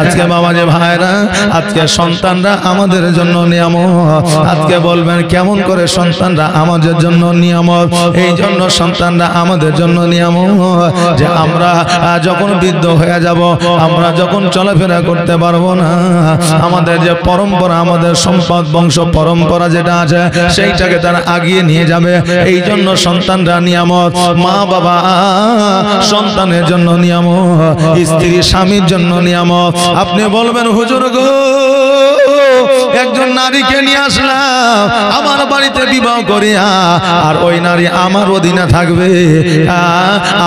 আজকে বাবা যে ভাইরা, আজকে সন্তানরা আমাদের জন্য নিয়ামত। আজকে বলবেন কেমন করে সন্তানরা আমাদের জন্য নিয়ামত? এই জন্য সন্তানরা আমাদের জন্য নিয়ামত যে আমরা যখন বৃদ্ধ হয়ে যাব, আমরা যখন চলাফেরা করতে পারবো না, আমাদের যে পরম্পরা, আমাদের সম্পদ বংশ পরম্পরা যেটা আছে সেইটাকে তারা আগিয়ে নিয়ে যাবে। এই জন্য সন্তানরা নিয়ামত। মা বাবা সন্তানের জন্য নিয়ামত, স্ত্রী স্বামীর জন্য নিয়ামত। আপনি বলবেন হুজুর গো, একজন নারীকে নিয়ে আসলাম আমার বাড়িতে বিবাহ করিয়া, আর ওই নারী আমার অধীনে থাকবে,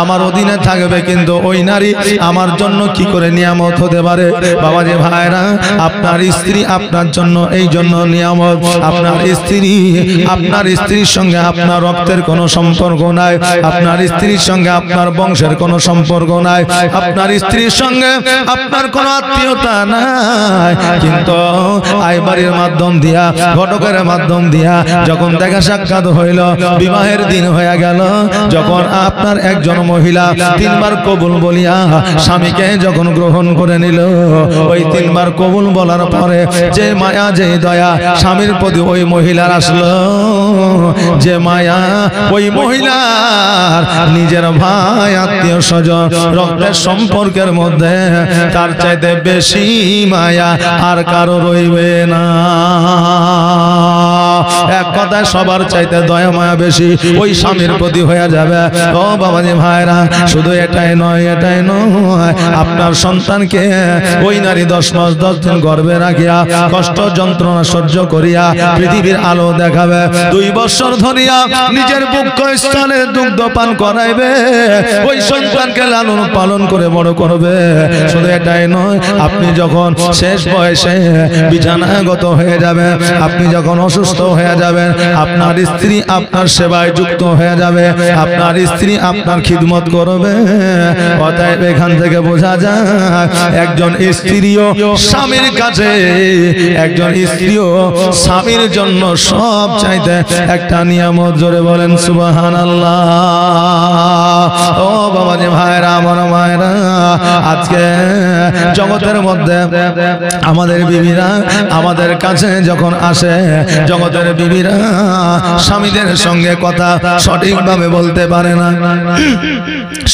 আমার অধীনে থাকবে, কিন্তু ওই নারী আমার জন্য কি করে নিয়ামত হতে পারে? বাবা যে ভাইরা, আপনার স্ত্রী আপনার জন্য এই জন্য নিয়ামত। আপনার স্ত্রীর সঙ্গে আপনার রক্তের কোনো সম্পর্ক নাই, আপনার স্ত্রীর সঙ্গে আপনার বংশের কোনো সম্পর্ক নাই, আপনার স্ত্রীর সঙ্গে আপনার কোনো আত্মীয়তা নাই, কিন্তু আইবাড়ির মাধ্যম দিয়া, ঘটকের মাধ্যম দিয়া যখন দেখা সাক্ষাৎ হইল, বিবাহের দিন হয়ে গেল, যখন আপনার একজন মহিলা 3 বার কবুল বলিয়া স্বামীকে যখন গ্রহণ করে নিল, ওই 3 বার কবুল বলার পরে যে মায়া, যে দয়া স্বামীর প্রতি ওই মহিলার আসলো, যে মায়া ওই মহিলার নিজের ভাই, আত্মীয় স্বজন, রক্তের সম্পর্কের মধ্যে তার চাইতে বেশি মায়া আর কারো রইবে না। এক কথায় সবার চাইতে দয়া মায়া বেশি ওই স্বামীর প্রতি হয়ে যাবে। ও বাবাজি ভাইরা, শুধু এটাই নয়, এটাই নয়, আপনার সন্তানকে ওই নারী 10 মাস 10 দিন গর্ভে রাখিয়া কষ্ট যন্ত্রণা সহ্য করিয়া পৃথিবীর আলো দেখাবে, 2 বছর ধরিয়া নিজের বুক স্থলে দুগ্ধ পান করাইবে, ওই সন্তানকে লালন পালন করে বড় করবে। শুধু এটাই নয়, আপনি যখন শেষ বয়সে বিছানাগত হয়ে যাবেন, আপনি যখন অসুস্থ হয়ে যাবেন, আপনার স্ত্রী আপনার সেবায় যুক্ত হয়ে যাবে, আপনার স্ত্রী আপনার খিদমত করবে। অতএব এখান থেকে বোঝা যায় একজন স্ত্রীও স্বামীর কাছে, একজন স্ত্রীও স্বামীর জন্য সব চাইতে একটা নিয়ামত। জোরে বলেন সুবহানাল্লাহ। ও বাবা যে ভাইরা, আমার মায়েরা, আজকে জগতের মধ্যে আমাদের বিবিরা আমাদের কাছে যখন আসে, জগতের বিবিরা স্বামীদের সঙ্গে কথা সঠিকভাবে বলতে পারে না,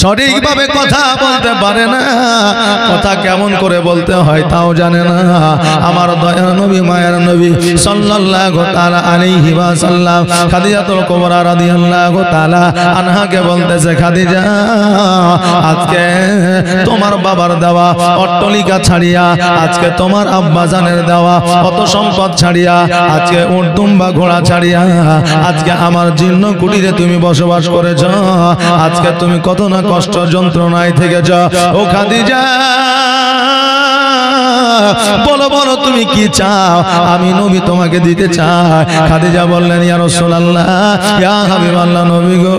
সঠিকভাবে কথা বলতে পারে না, কথা কেমন করে বলতে হয় তাও জানে না। আমার দয়ার নবী, মায়ের নবী সাল্লাল্লাহু তাআলা আলাইহি ওয়াসাল্লাম খাদিজাতুল কুবরা রাদিয়াল্লাহু তাআলা আনহাকে বলতেছে, খাদিজা, আজকে তোমার বাবার দেওয়া অট্টালিকা ছাড়িয়া, আজকে তোমার আব্বা জানের দেওয়া অত সম্পদ ছাড়িয়া, আজকে উট দুম্বা ঘোড়া ছাড়িয়া, আজকে আমার জীর্ণ কুটিরে তুমি বসবাস করেছ, আজকে তুমি কত না কষ্ট যন্ত্রণায় থেকেছ। ও খাদিজা, বলো বলো তুমি কি চাও, আমি নবী তোমাকে দিতে চাই। খাদিজা বললেন, ইয়া রাসূলুল্লাহ, ইয়া হাবিবাল্লাহ, নবী গো,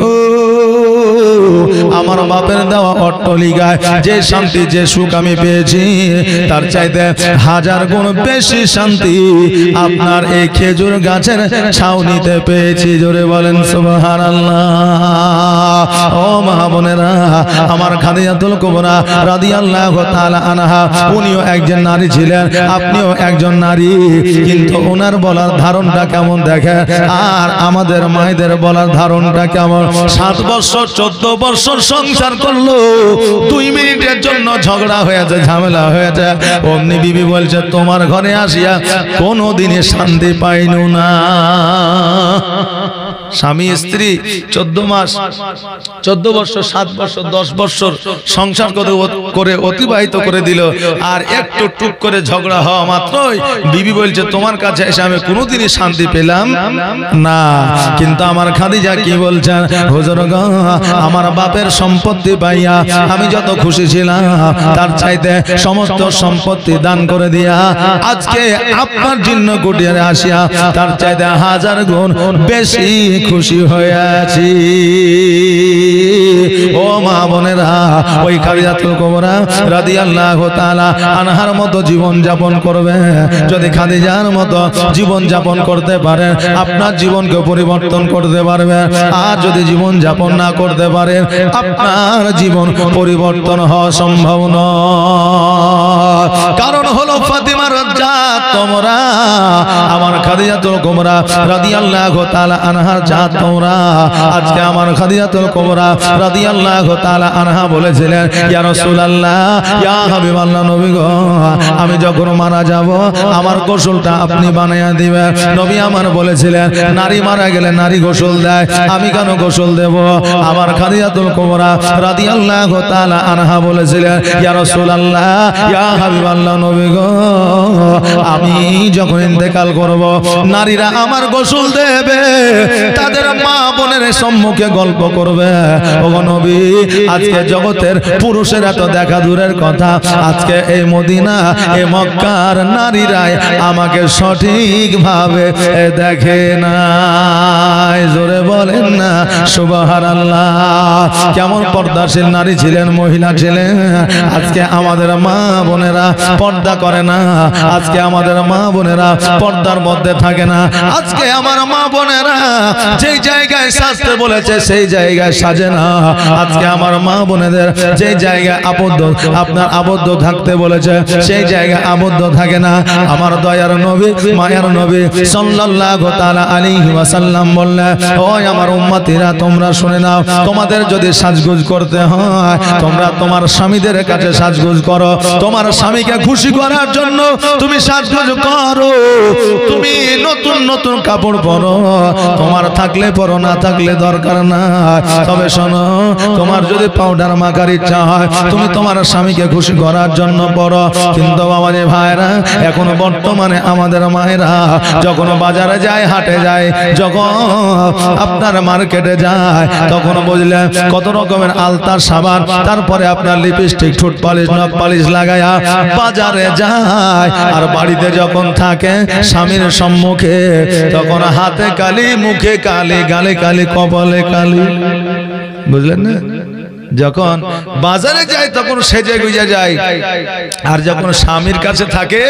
আমার বাপের দেওয়া অট্টালিকায় যে শান্তি, যে সুখ আমি পেয়েছি, তার চাইতে 1000 গুণ বেশি শান্তি আপনার এই খেজুর গাছের ছাউনিতে পেয়েছি। জোরে বলেন সুবহানাল্লাহ। ও মা বোনেরা, আমার খাদিজাতুল কুবরা রাদিয়াল্লাহু তাআলা আনহা, উনিও একজন নারী ছিলেন, আপনিও একজন নারী, কিন্তু ওনার বলার ধারণটা কেমন দেখে, আর আমাদের মায়েদের বলার ধারণটা কেমন। 7 বছর 14 বছর সংসার করলো, 2 মিনিটের জন্য ঝগড়া হয়েছে, ঝামেলা হয়েছে, অমনি বিবি বলছে, তোমার ঘরে আসিয়া কোনোদিনই শান্তি পাইনু না। স্বামী স্ত্রী 14 মাস 14 বছর 7 বছর 10 বছর সংসার করে অতিবাহিত করে দিল, আর একটু টুক করে ঝগড়া হওয়া মাত্রই বিবি বলছে, তোমার কাছে এসে আমি কোনোদিনই শান্তি পেলাম না। কিন্তু আমার খাদিজা কি বলছেন, হুজুর গো, আমার বাপের সম্পত্তি পাইয়া আমি যত খুশি ছিলাম, তার চাইতে সমস্ত সম্পত্তি দান করে দিয়া আজকে আপনার জীর্ণ কুটিরে আসিয়া তার চাইতে 1000 গুণ বেশি খুশি হয়েছি। ও মা বোনেরা, ওই খাদিজাতুল কুবরা রাদিয়াল্লাহু তাআলা আনহার মতো জীবন যাপন করবে। যদি খাদিজার মতো জীবন যাপন করতে পারেন, আপনার জীবনকে পরিবর্তন করতে পারবে। আর যদি জীবন যাপন না করতে পারেন, আপনার জীবন পরিবর্তন হওয়া সম্ভব নয়। কারণ হলো ফাতিমা রাজ্জাত তোমরা, আমার খাদিজাতুল কুবরা রাদিয়াল্লাহু তাআলা আনহার জাত তোমরা। আজকে আমার খাদিজাতুল কুবরা রাদিয়াল্লাহু তাআলা আনহা বলেছিলেন, ইয়া রাসূলুল্লাহ, ইয়া হাবিবাল্লাহ, নবী গো, আমি যখন মারা যাব আমার গোসলটা আপনি বানাইয়া দিবেন। নবী আমার বলেছিলেন, নারী মারা গেলে নারী গোসল দেয়, আমি কেন গোসল দেব? আমার খাদিজাতুল কুবরা রাদিয়াল্লাহু তাআলা আনহা বলেছিলেন, ইয়া রাসূলুল্লাহ, ইয়া হাবিবাল্লাহ, নবী গো, আমি যখন ইন্তেকাল করব নারীরা আমার গোসল দেবে, তাদের মা বোনের সম্মুখে গল্প করবে, ওগো নবী, আজকে জগতের পুরুষেরা তো দেখা দূরের কথা, আজকে এই মদিনা এই মক্কার নারীরাই আমাকে সঠিকভাবে দেখে না। জোরে বলেন না সুবহানাল্লাহ। কেমন পর্দাশীল নারী ছিলেন, মহিলা ছিলেন। আজকে আমাদের মা বোনেরা পর্দা করে না, আজকে আমাদের মা বোনেরা পর্দার মধ্যে থাকে না। আজকে আমার মা বোনেরা যেই জায়গায় সাজতে বলেছে সেই জায়গায় সাজে না। আজকে আমার মা বোনেদের যে জায়গায় আবদ্ধ থাকতে বলেছে সেই জায়গায় আবদ্ধ থাকে না। আমার দয়ার নবী, মায়ার নবী সাল্লাল্লাহু তাআলা আলাইহি ওয়াসাল্লাম বললেন, ও আমার উম্মতিরা, তোমরা শুনে নাও, তোমাদের যদি সাজগোজ করতে হয় তোমরা তোমার স্বামীদের কাছে সাজগোজ করো। তোমার স্বামীকে খুশি করার জন্য তুমি সাজগোজ করো। তুমি নতুন নতুন কাপড় পরো, তোমার থাকলে পরো, না থাকলে দরকার না। তবে শোনো, তোমার যদি পাউডার মাখার ইচ্ছা হয় তুমি তোমার স্বামীকে খুশি করার জন্য পরো। কিন্তু আমাদের ভাইরা, এখন বর্তমানে আমাদের মায়েরা যখন বাজারে যায়, হাটে যায়, যখন আপনার মার্কেটে যায়, তখন বুঝলেন কত রকমের আলতা, সাবান, তারপরে আপনার লিপস্টিক, ঠোঁট পালিশ, নখ পালিশ লাগায়া বাজারে যায়। আর বাড়িতে যখন থাকে স্বামীর সম্মুখে, তখন হাতে কালি, মুখে কালি, গালে কালি, কপালে কালি। বুঝলেন না? যখন বাজারে যায় তখন সেজে গুজে যায়, আর যখন স্বামীর কাছে থাকে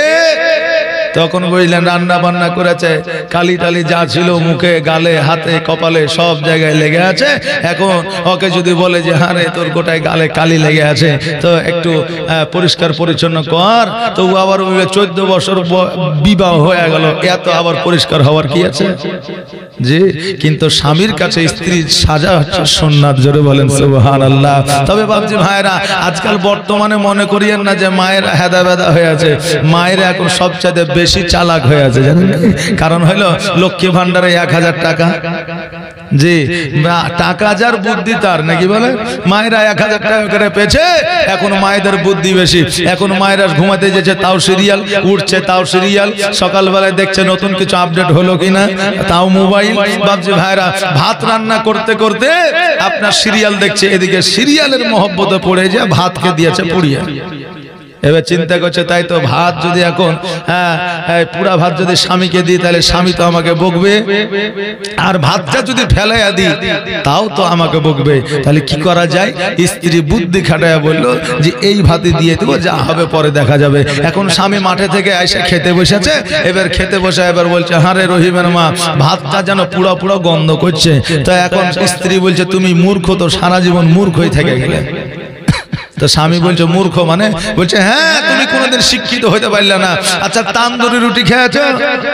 তখন বুঝলেন রান্না বান্না করেছে, কালি টালি যা ছিল মুখে, গালে, হাতে, কপালে সব জায়গায় লেগে আছে। এখন ওকে যদি বলে যে হ্যাঁ রে, তোর গোটায় গালে কালি লেগে আছে, তো একটু পরিষ্কার পরিচ্ছন্ন কর, তো ও আবার 14 বছর বিবাহ হয়ে গেল, এত আবার পরিষ্কার হওয়ার কি আছে? জি, কিন্তু স্বামীর কাছে স্ত্রীর সাজা হচ্ছে সুন্নাত। জোরে বলেন সুবহানাল্লাহ। তবে বাবজি ভাইরা, আজকাল বর্তমানে মনে করিয়েন না যে মায়ের হেদা বেদা হয়ে আছে। মায়ের এখন সবচেয়ে বেশি চালাক হয়ে আছে, জানেন? কারণ হলো লক্ষ্মী ভান্ডারে 1000 টাকা। জি, টাকা যার বুদ্ধি তার, নাকি বলে? মায়েরা 1000 টাকা করে পেয়েছে, এখন মায়েদের বুদ্ধি বেশি। এখন মায়েরা ঘুমাতে যেছে তাও সিরিয়াল, উঠছে তাও সিরিয়াল, সকালবেলায় দেখছে নতুন কিছু আপডেট হলো কিনা তাও মোবাইল। বাবজি ভাইরা, ভাত রান্না করতে করতে আপনার সিরিয়াল দেখছে, এদিকে সিরিয়ালের মহব্বতে পড়ে যায় ভাতকে দিয়েছে পুড়িয়ে। এবার চিন্তা করছে, তাই তো ভাত যদি এখন পুরা ভাত যদি স্বামীকে দিই তাহলে স্বামী তো আমাকে বকবে, আর ভাতটা যদি ফেলাইয়া দিই তাও তো আমাকে বকবে। তাহলে কি করা যায়? স্ত্রী বুদ্ধি খাটাইয়া বললো যে এই ভাতে দিয়ে দেবো, যা হবে পরে দেখা যাবে। এখন স্বামী মাঠে থেকে এসে খেতে বসেছে, এবার খেতে বসে এবার বলছে, হ্যাঁ রে রহিমের মা, ভাতটা যেন পুরো পুরো গন্ধ করছে। তো এখন স্ত্রী বলছে, তুমি মূর্খ, তো সারা জীবন মূর্খই থেকে গেলে। তো স্বামী বলছে মূর্খ মানে? বলছে হ্যাঁ, তুমি কোনোদিন শিক্ষিত হইতে পারলে না। আচ্ছা, তান্দুরি রুটি খেয়েছো?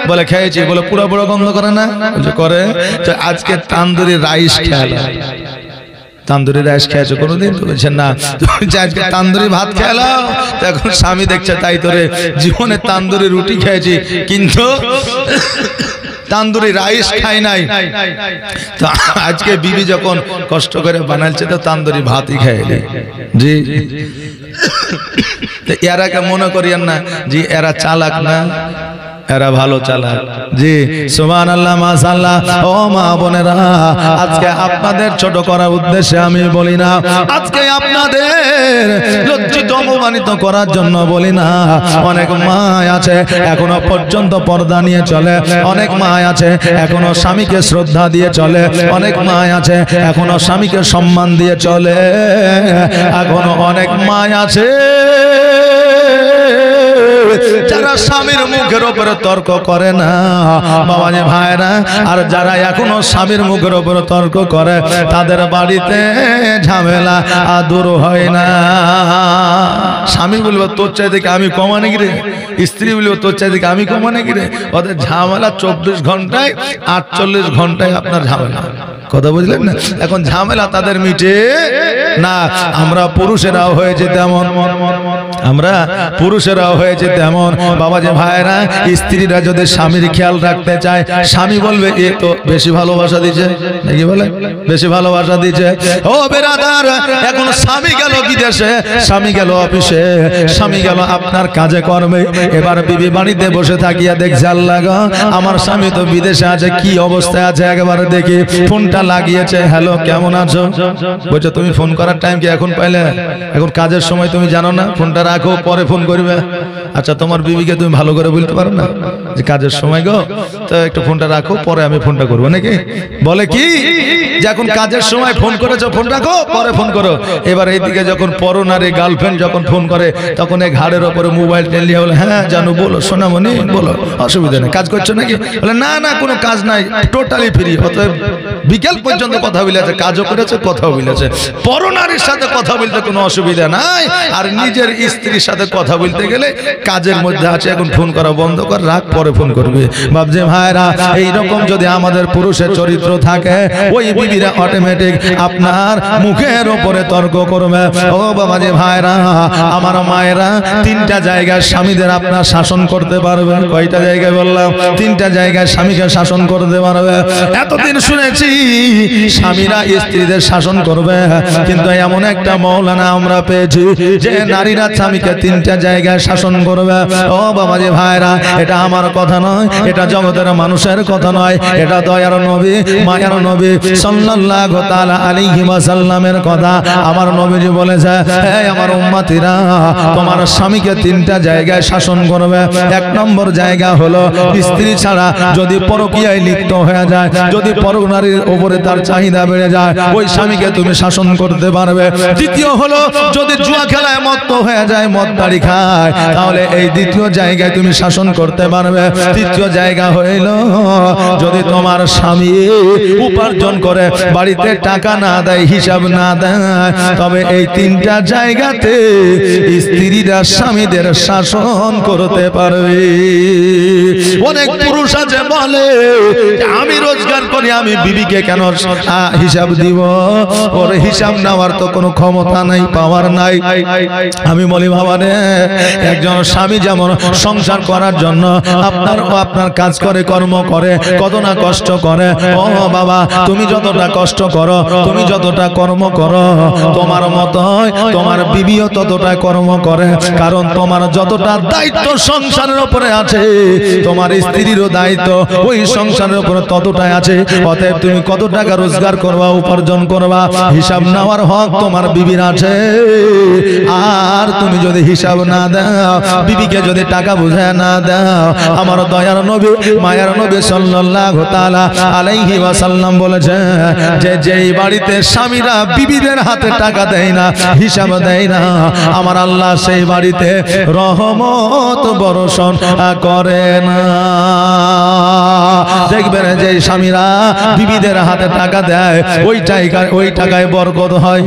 বলে খেয়েছি। বলে পুরো পুরো গন্ধ করে না? বলছে করে। তো আজকে তান্দুরি রাইস খেয়াল, তান্দুরি রাইস খেয়েছো কোনোদিন? তো বলছে না। আজকে তান্দুরি ভাত খেলাম। এখন স্বামী দেখছে, তাই তোরে জীবনে তান্দুরি রুটি খেয়েছি, কিন্তু তান্দুরি রাইস খাই নাই। তো আজকে বিবি যখন কষ্ট করে বানাচ্ছে তো তান্দুরি ভাতই খাইনি। জি, এরাকে মনে করিয়েন না যে এরা চালাক না, এরা ভালো চালাক। জি সুবহানাল্লাহ, মাশাআল্লাহ। ও মা বোনেরা, আজকে আপনাদের ছোট করার উদ্দেশ্যে আমি বলি না, আজকে আপনাদের লজ্জিত অপমানিত করার জন্য বলি না। অনেক মা আছে এখনো পর্যন্ত পর্দা নিয়ে চলে, অনেক মা আছে এখনো স্বামীকে শ্রদ্ধা দিয়ে চলে, অনেক মা আছে এখনো স্বামীকে সম্মান দিয়ে চলে, এখনো অনেক মা আছে যারা স্বামীর মুখের উপরে তর্ক করে না বাবাজি ভাইরা। আর যারা এখনো স্বামীর মুখের উপরে তর্ক করে তাদের বাড়িতে ঝামেলা দূর হয় না। স্বামী বলবো তোর চাইতে আমি কমানে গিরে, স্ত্রী বলবো তোর চাইতে আমি কমানে গিরে। ওদের ঝামেলা 24 ঘন্টায় 48 ঘন্টায় আপনার ঝামেলা। কথা বুঝলেন না? এখন ঝামেলা তাদের মিটে না। আমরা পুরুষেরাও হয়েছে তেমন, আমরা পুরুষেরাও হয়েছে তেমন বাবাজি ভাইরা। স্ত্রীরা যদি স্বামীর খেয়াল রাখতে চায়, স্বামী বলবে এ তো বেশি ভালোবাসা দিচ্ছে, নাকি বলে বেশি ভালোবাসা দিচ্ছে। ও বেরাদার, এখন স্বামী গেল বিদেশে, স্বামী গেল অফিসে, স্বামী গেল আপনার কাজে কর্মে, এবার বিবি বাড়িতে বসে থাকিয়া দেখছে আল্লাহ গো আমার স্বামী তো বিদেশে আছে, কি অবস্থায় আছে একবারে দেখি। ফোনটা লাগিয়েছে, হ্যালো কেমন আছো? বলছো তুমি ফোন করার টাইম কি এখন পাইলে? এখন কাজের সময় তুমি জানো না, ফোনটা রাখো পরে ফোন করবে। আচ্ছা তোমার বিবিকে তুমি ভালো করে বলতে পারো না যে কাজের সময় গো তো একটু ফোনটা রাখো পরে আমি ফোনটা করবো, নাকি বলে কি যে এখন কাজের সময় ফোন করেছো ফোন রাখো পরে ফোন করো। এবার এইদিকে যখন পরনারী গার্লফ্রেন্ড যখন ফোন করে তখন এই ঘাড়ের ওপরে মোবাইল টেলিয়ে বলে হ্যাঁ জানো বলো সোনামণি বলো, অসুবিধা নেই, কাজ করছো নাকি? বলে না না কোনো কাজ নাই, টোটালি ফ্রি। অতএব বিকেল পর্যন্ত কথা বলেছে, কাজও করেছে কথাও বলেছে। পরনারীর সাথে কথা বলতে কোনো অসুবিধা নাই, আর নিজের স্ত্রীর সাথে কথা বলতে গেলে কাজের মধ্যে আছে, এখন ফোন করা বন্ধ কর, রাখ পরে ফোন করবে। বাবজি ভাইরা, এইরকম যদি আমাদের পুরুষের চরিত্র থাকে ওই বিবিরা অটোমেটিক আপনার মুখের উপরে তর্ক করবে। ও বাবাজি ভাইরা, আমার মায়েরা, 3টা জায়গায় স্বামীদের আপনার শাসন করতে পারবে। কয়টা জায়গায় বললাম? 3টা জায়গায় স্বামীকে শাসন করতে পারবে। এতদিন শুনেছি স্বামীরা স্ত্রীদের শাসন করবে, কিন্তু এমন একটা মৌলানা আমরা পেয়েছি যে নারীরা স্বামীকে 3টা জায়গায় শাসন করবে। ও বাবাজি ভাইরা, এটা আমার কথা নয়, এটা জগতের মানুষের কথা নয়, এটা দয়ার নবী মায়ার নবী সাল্লাল্লাহু তাআলা আলাইহি ওয়াসাল্লামের কথা। আমার নবীজি বলেছে হে আমার উম্মতিরা, তোমার স্বামীকে 3টা জায়গায় শাসন করবে। 1 নম্বর জায়গা হলো স্ত্রী ছাড়া যদি পরকীয়ায় লিপ্ত হয়ে যায়, যদি পরনারীর উপরে তার চাহিদা বেড়ে যায়, ওই স্বামীকে তুমি শাসন করতে পারবে। দ্বিতীয় হলো যদি জুয়া খেলায় মত্ত হয়ে যায়, মদ তাড়ি খায়, তাহলে এই দ্বিতীয় জায়গায় তুমি শাসন করতে পারবে। তৃতীয় জায়গা হইল যদি তোমার স্বামী উপার্জন করে বাড়িতে টাকা না দেয়, হিসাব না দেয়, তবে এই 3টা জায়গাতে স্ত্রীরা স্বামীদের শাসন করতে পারবে। অনেক পুরুষ আছে বলে আমি রোজগার করি, আমি বিবিকে কেন হিসাব দিব? ওর হিসাব নেওয়ার তো কোনো ক্ষমতা নাই, পাওয়ার নাই। আমি বলি বাবা রে, একজন স্বামী যেমন সংসার করার জন্য আপনার কাজ করে, কর্ম করে, কত না কষ্ট করে। ও বাবা, তুমি যতটা কষ্ট করো, তুমি যতটা কর্ম করো, তোমার মতো তোমার বিবিও ততটা কর্ম করে। কারণ তোমার যতটা দায়িত্ব সংসারের উপরে আছে, তোমার স্ত্রীরও দায়িত্ব ওই সংসারের উপরে ততটাই আছে। অতএব তুমি কত টাকা রোজগার করবা, উপার্জন করবা, হিসাব নেওয়ার হক তোমার বিবির আছে। আর তুমি যদি হিসাব না দাও, বিবিকে যদি টাকা বুঝায় না দাও, আমার দয়ার নবী মায়ার নবী সাল্লাল্লাহু তাআলা আলাইহি ওয়াসাল্লাম বলেছে যে যেই বাড়িতে স্বামীরা বিবিদের হাতে টাকা দেয় না, হিসাব দেয় না, আমার আল্লাহ সেই বাড়িতে রহমত বর্ষণ করে না। দেখবেন যে স্বামীরা বিবিদের হাতে টাকা দেয়, ওই টাকায় বরকত হয়।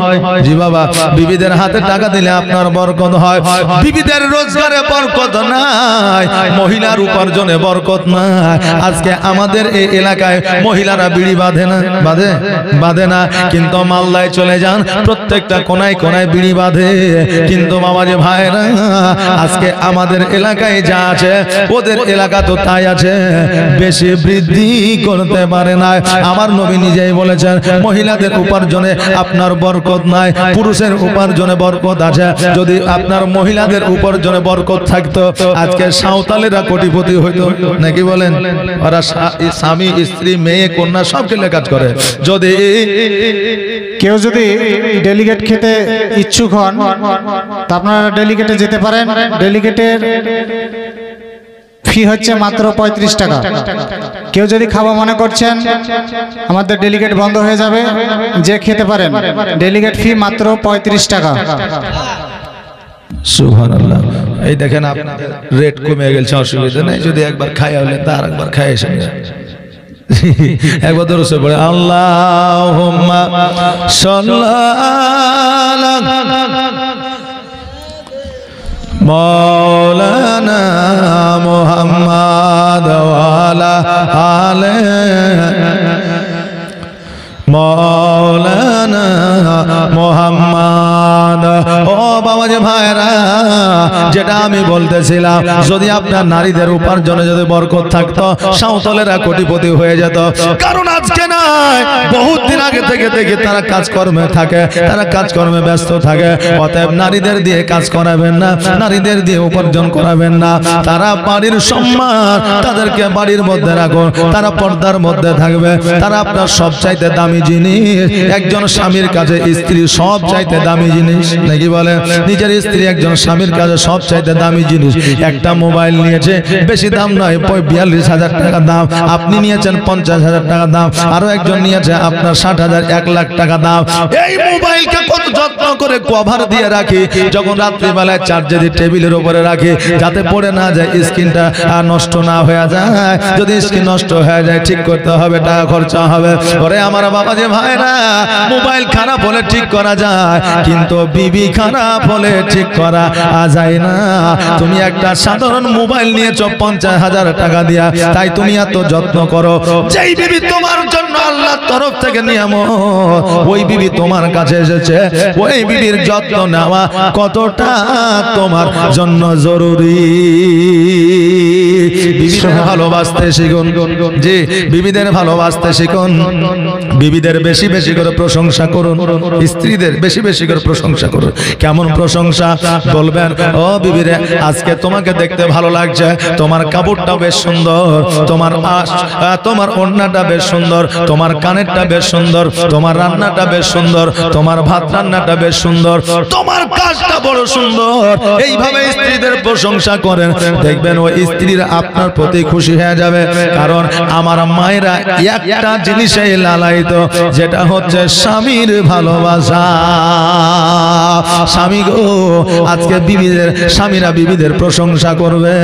জি বাবা, বিবিদের হাতে টাকা দিলে আপনার বরকত হয়। বিবিদের রোজগারে বরকত নাই, মহিলার উপার্জনে বরকত নাই। আজকে আমাদের এই এলাকায় মহিলারা বিড়ি বাঁধে না, বাঁধে না, কিন্তু মালদায় চলে যান, প্রত্যেকটা কোনায় কোনায় বিড়ি বাঁধে। কিন্তু বাবাজি ভাইরা, আজকে আমাদের এলাকায় যা আছে ওদের এলাকা তো তাই আছে। বেশি বৃদ্ধি করতে পারে না। আমার নবী নিজেই বলেছেন মহিলাদের উপার্জনে আপনার বরকত নাই, পুরুষের উপার্জনে বরকত আছে। যদি আপনার মহিলাদের উপার্জনে বরকত থাকতো আজকে সাঁওতালেরা কোটিপতি হইতো নাকি বলেন? ওরা স্বামী স্ত্রী মেয়ে কন্যা সব খেলে কাজ করে। যদি কেউ যদি ডেলিগেট খেতে ইচ্ছুক হন তা আপনারা ডেলিগেটে যেতে পারেন। ডেলিগেটের ফি হচ্ছে মাত্র 35 টাকা। কেউ যদি খাওয়া মনে করছেন আমাদের ডেলিগেট বন্ধ হয়ে যাবে, যে খেতে পারেন। ডেলিগেট ফি মাত্র 35 টাকা। সুবহানাল্লাহ। এই দেখেন আপনাদের রেট কমে গেছে, অসুবিধা নেই। যদি একবার খাই হলে তার একবার খাই এসে একবার দরুদ পড়ে আল্লাহুম্মা সাল্লাল্লাহু মাওলানা মুহাম্মদ ওয়া আলা আলে মাওলানা মুহাম্মদ। ও বাবা যে ভাইরা, যেটা আমি বলতেছিলাম, যদি আপনার নারীদের উপার্জনে যদি বরকত থাকতো সাঁওতালেরা কোটিপতি হয়ে যেত। কারণ আজকে নাই, বহুত দিন আগে থেকে দেখে তারা কাজকর্মে থাকে, তারা কাজকর্মে ব্যস্ত থাকে। অতএব নারীদের দিয়ে কাজ করাবেন না, নারীদের দিয়ে উপার্জন করাবেন না। তারা বাড়ির সম্মান, তাদেরকে বাড়ির মধ্যে রাখুন, তারা পর্দার মধ্যে থাকবে। তারা আপনার সব চাইতে দামি জিনিস। একজন স্বামীর কাছে স্ত্রী সব চাইতে দামি জিনিস নাকি বলেন? নিজের স্ত্রী একজন স্বামীর কাছে সব চাইতে দামি জিনিস। একটা মোবাইল নিয়েছে, বেশি দাম নয়, 42,000 টাকা দাম। আপনি নিয়েছেন 50,000 টাকা দাম, আরো একজন নিয়েছে আপনার 60,000 1 লাখ টাকা দাম। এই মোবাইলকে কত যত্ন করে কভার দিয়ে রাখি, যখন রাত্রিবেলায় চার্জে দিয়ে টেবিলের উপরে রাখি, যাতে পড়ে না যায়, স্ক্রিনটা নষ্ট না হয়ে যায়। যদি স্ক্রিন নষ্ট হয়ে যায় ঠিক করতে হবে, টাকা খরচা হবে। ওরে আমার বাবা যে ভাইরা, মোবাইল খারাপ হলে ঠিক করা যায়, কিন্তু বিবি খারাপ হলে ঠিক করা যায় না। তুমি একটা সাধারণ মোবাইল নিয়েছো 50,000 টাকা দিয়া, তাই তুমি এত যত্ন করো। যেই বিবি তোমার জন্য আল্লাহর তরফ থেকে নিয়ামত, ওই বিবি তোমার কাছে এসেছে, ওই বিবির যত্ন নেওয়া কতটা তোমার জন্য জরুরি। বিবিদের ভালোবাসতে শিখুন, জি বিবিদের ভালোবাসতে শিখুন। বিবিদের বেশি বেশি করে প্রশংসা করুন, স্ত্রীদের বেশি বেশি করে প্রশংসা করুন। কেমন প্রশংসা বলবেন? ও বিবিরে, আজকে তোমাকে দেখতে ভালো লাগছে, তোমার কাপড়টা বেশ সুন্দর, তোমার ওড়নাটা বেশ সুন্দর, তোমার কানেরটা বেশ সুন্দর, তোমার রান্নাটা বেশ সুন্দর, তোমার ভাত রান্নাটা বেশ সুন্দর, তোমার কাজটা বড় সুন্দর। এইভাবে স্ত্রীদের প্রশংসা করেন, দেখবেন ওই স্ত্রীরা আপনার প্রতি খুশি হয়ে যাবে। কারণ আমার মায়েরা একটা জিনিসে লালায়িত, যেটা হচ্ছে স্বামীর ভালোবাসা। স্বামী গো, আজকে বিবিদের স্বামীরা বিবিদের প্রশংসা করবে,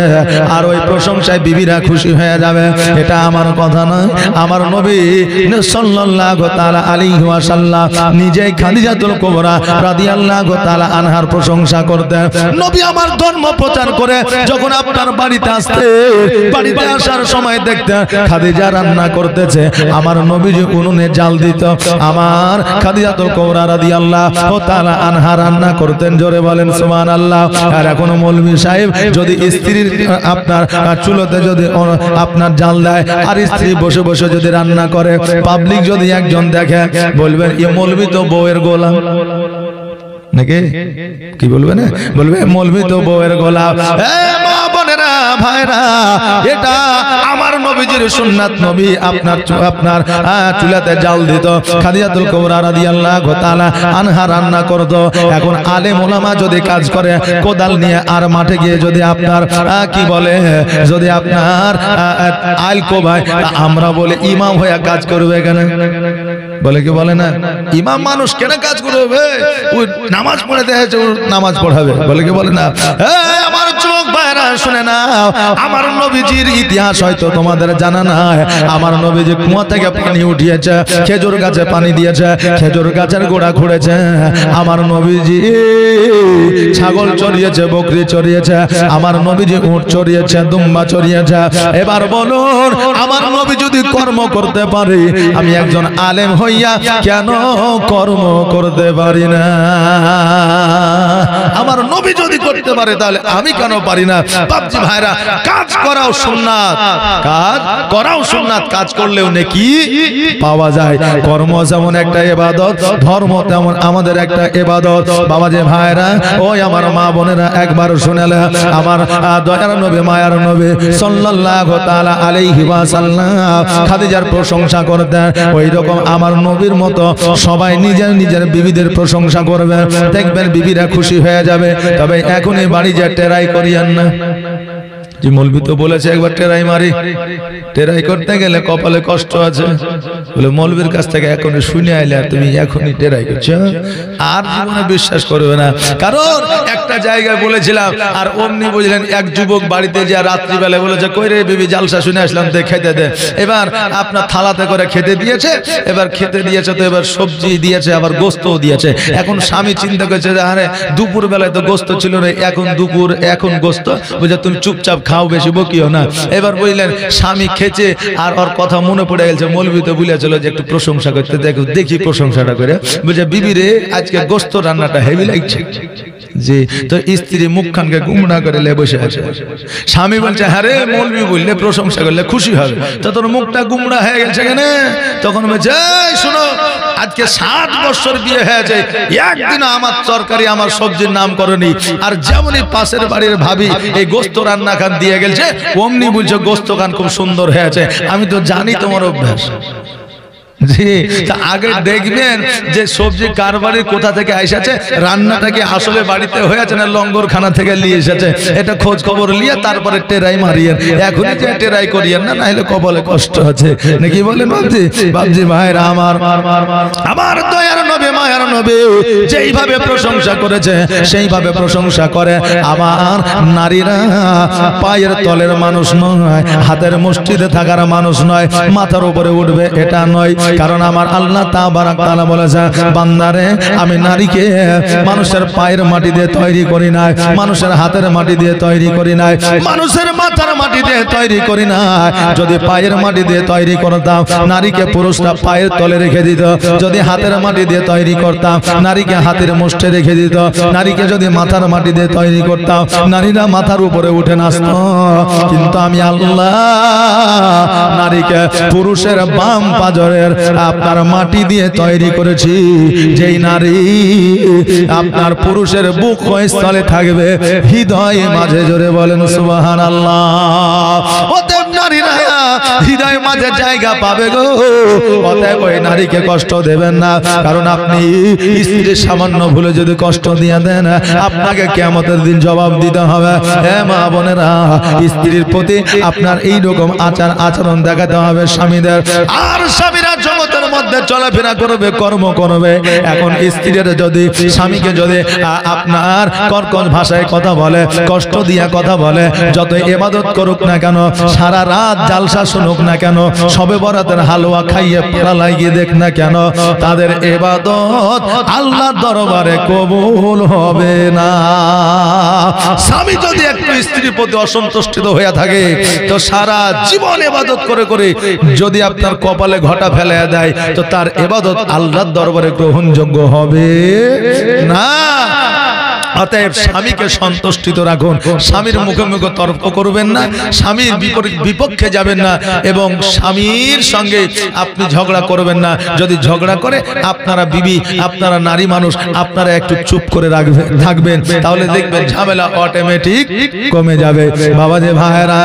আর ওই প্রশংসায় বিবিরা খুশি হয়ে যাবে। এটা আমার কথা নয়, আমার নবী সাল্লাল্লাহু তাআলা আলাইহি ওয়াসাল্লাম নিজেই খাদিজাতুল কুবরা রাদিয়াল্লাহু তাআলা আনহার প্রশংসা করতেন। নবী আমার ধর্ম প্রচার করে যখন আপনার বাড়িতে আসতে, বাড়িতে আসার সময় দেখতেন খাদিজা রান্না করতেছে, আমার নবীজি উনুনে জাল দিত, আমার খাদিজাতুল কুবরা রাদিয়াল্লাহু তাআলা আনহা রান্না করতেন। জোরে বলেন সুবহানাল্লাহ। আর এখন মৌলভী সাহেব যদি স্ত্রীর আপনার চুলোতে যদি আপনার জাল দেয়, আর স্ত্রী বসে বসে যদি রান্না করে, পাবলিক যদি একজন দেখে, বলবেন এ মৌলভী তো বউয়ের গোলাম নাকি? কি বলবে না? বলবে মৌলভী তো বউয়ের গোলাম। মা বোনেরা ভাইরা, এটা আমার নবীজির সুন্নাত। নবী আপনার চুলাতে জাল দিত, খাদিজাতুল কুবরা রাদিয়াল্লাহু তাআলা আনহা রান্না করত। এখন আলেম ওলামা যদি কাজ করে কোদাল নিয়ে, আর মাঠে গিয়ে যদি আপনার কি বলে, যদি আপনার আল কোবায়, আমরা বলে ইমাম হয়ে কাজ করবে কেন? বলে কি বলে না? ইমাম মানুষ কেন কাজ করবে? ওই নামাজ পড়াতে আছে, নামাজ পড়াবে। বলে কি বলে না? আমার চোখ বাইরা শুনে না, আমার নবীজির ইতিহাস হয়তো তোমাদের জানা নাই। আমার নবীজি কুয়া থেকে পানি উঠিয়েছে, খেজুর গাছে পানি দিয়েছে, খেজুর গাছের গোড়া খুঁড়েছে। আমার নবীজি ছাগল চড়িয়েছে, বকরি চড়িয়েছে, আমার নবীজি উট চড়িয়েছে, দুম্বা চড়িয়েছে। এবার বলুন, আমার নবী যদি কর্ম করতে পারে, আমি একজন আলেম হইয়া কেন কর্ম করতে পারি না? আমার নবী যদি করতে পারে, তাহলে আমি কেন পারি না? বাপজি ভাইরা, কাজ করাও সুন্নাত, কাজ করাও সুন্নাত, কাজ করলেও নেকি পাওয়া যায়। কর্ম যেমন একটা ইবাদত, ধর্ম তেমন আমাদের একটা ইবাদত। বাবাজি ভাইরা, ওই আমার মা বোনেরা, একবার শুনেলে আমার দয়ার নবী মায়ার নবী সাল্লাল্লাহু তাআলা আলাইহি ওয়াসাল্লাম খাদিজার প্রশংসা করতেন। ওই রকম আমার নবীর মতো সবাই নিজের নিজের বিবিদের প্রশংসা করবে, দেখবেন বিবিরা খুশি হয়ে যাবে। তবে এখনই বাড়ি যা টেরাই করিয়েন না। যে মৌলবি তো বলেছে একবার টেরাই মারি, টেরাই করতে গেলে কপালে কষ্ট আছে বলে মৌলবীর কাছ থেকে এখনই শুনে আইলে আর তুমি এখনই টেরাই করছো, আর জীবনে বিশ্বাস করবে না। কারণ একটা জায়গায় বলেছিলাম, আর অমনি বুঝলেন এক যুবক বাড়িতে যে রাত্রিবেলা বলেছে কই রে বিবি জালসা শুনে আসলাম, দে খেতে দে। এবার আপনার থালাতে করে খেতে দিয়েছে, এবার খেতে দিয়েছে তো এবার সবজি দিয়েছে, আবার গোস্তও দিয়েছে। এখন স্বামী চিন্তা করছে যে আরে দুপুর বেলায় তো গোস্ত ছিল না, এখন দুপুর এখন গোস্ত, বুঝে তুমি চুপচাপ খাও, বেশি বকিও না। এবার বুঝলেন স্বামী খেছে, আর ওর কথা মনে পড়ে গেছে, মৌলবি তো বলেছিল যে একটু প্রশংসা করতে, দেখো দেখি প্রশংসাটা করে। বুঝে বিবি রে আজকে গোস্ত রান্নাটা হেভি লাগছে। জি, তো স্ত্রী মুখখানকে গুমরা করে লে বসে আছে। স্বামী বলছে হ্যাঁ রে মৌলবি বললে প্রশংসা করলে খুশি হবে, তো তোর মুখটা গুমরা হয়ে গেছে কেন? তখন বলছে এই শোনো, আজকে 7 বছর বিয়ে হয়েছে, একদিন আমার তরকারি আমার সবজির নাম করনি, আর যেমনই পাশের বাড়ির ভাবি এই গোস্ত রান্না খান দিয়ে গেছে, অমনি বলছে গোস্ত খান খুব সুন্দর হয়েছে। আমি তো জানি তোমার অভ্যাস। জি, তা আগে দেখবেন যে সবজি কার বাড়ির কোথা থেকে এসেছে, রান্নাটা কি আসলে বাড়িতে হয়েছে না লঙ্গরখানা থেকে নিয়ে এসেছে, এটা খোঁজ খবর নিয়ে তারপরে টেরাই মারিয়েন। এখনই যে টেরাই করিয়েন না, নাহলে কপালে কষ্ট আছে নাকি বলেন বাবজি? বাবজি ভাইরা আমার, আমার দয়ার নবী মায়ার নবী যেইভাবে প্রশংসা করেছে সেইভাবে প্রশংসা করে। আমার নারীরা পায়ের তলের মানুষ নয়, হাতের মুষ্টিতে থাকার মানুষ নয়, মাথার উপরে উঠবে এটা নয়। কারণ আমার আল্লাহ তাবারাক তাআলা বলেছে, বান্দারে আমি নারীকে মানুষের পায়ের মাটি দিয়ে তৈরি করি নাই, মানুষের হাতের মাটি দিয়ে তৈরি করি নাই, মানুষের মাথার মাটি দিয়ে তৈরি করি নাই। যদি পায়ের মাটি দিয়ে তৈরি করতাম, নারীকে পুরুষরা পায়ের তলে রেখে দিত। যদি হাতের মাটি দিয়ে তৈরি করতাম, নারীকে হাতের মুষ্ঠে রেখে দিত। নারীকে যদি মাথার মাটি দিয়ে তৈরি করতাম, নারীরা মাথার উপরে উঠে নাচত। কিন্তু আমি আল্লাহ নারীকে পুরুষের বাম পাজরের আপনার মাটি দিয়ে তৈরি করেছি। যেই নারী আপনার পুরুষের বুক স্থলে থাকবে, হৃদয়ে মাঝে, জোরে বলেন সুবহানাল্লাহ। অতএব নারীরা হৃদয়ে মাঝে জায়গা পাবে গো। অতএব ওই নারীকে কষ্ট দেবেন না, কারণ আপনি স্ত্রীর সামান্য ভুলে যদি কষ্ট দিয়ে দেন, আপনাকে কিয়ামতের দিন জবাব দিতে হবে। হে মা বোনেরা, স্ত্রীর প্রতি আপনার এই রকম আচরণ দেখাতে হবে স্বামীদের। আর স্বামীরা জগতের মধ্যে চলাফেরা করবে, কর্ম করবে। এখন স্ত্রীর যদি স্বামীকে যদি আপনার কর্কশ ভাষায় কথা বলে, কষ্ট দিয়া কথা বলে, যত ইবাদত করুক না কেন, সারা রাত জালসা শুনুক না কেন, সবে বরাতের হালুয়া খাইয়ে পালা লাগিয়ে দেখ না কেন, তাদের ইবাদত আল্লাহর দরবারে কবুল হবে না। স্বামী যদি একটু স্ত্রীর প্রতি অসন্তুষ্ট হয়ে থাকে, তো সারা জীবন ইবাদত করে করে যদি আপনার কপালে ঘটা ফেলে দেয়, তো তার ইবাদত আল্লাহর দরবারে গ্রহণযোগ্য হবে না। অতএব স্বামীকে সন্তুষ্টিত রাখুন, স্বামীর মুখে মুখে তর্ক করবেন না, স্বামীর বিপক্ষে যাবেন না, এবং স্বামীর সঙ্গে আপনি ঝগড়া করবেন না। যদি ঝগড়া করে আপনারা বিবি, আপনারা নারী মানুষ, আপনারা একটু চুপ করে থাকবেন, তাহলে দেখবেন ঝামেলা অটোমেটিক কমে যাবে। বাবা যে ভাইরা,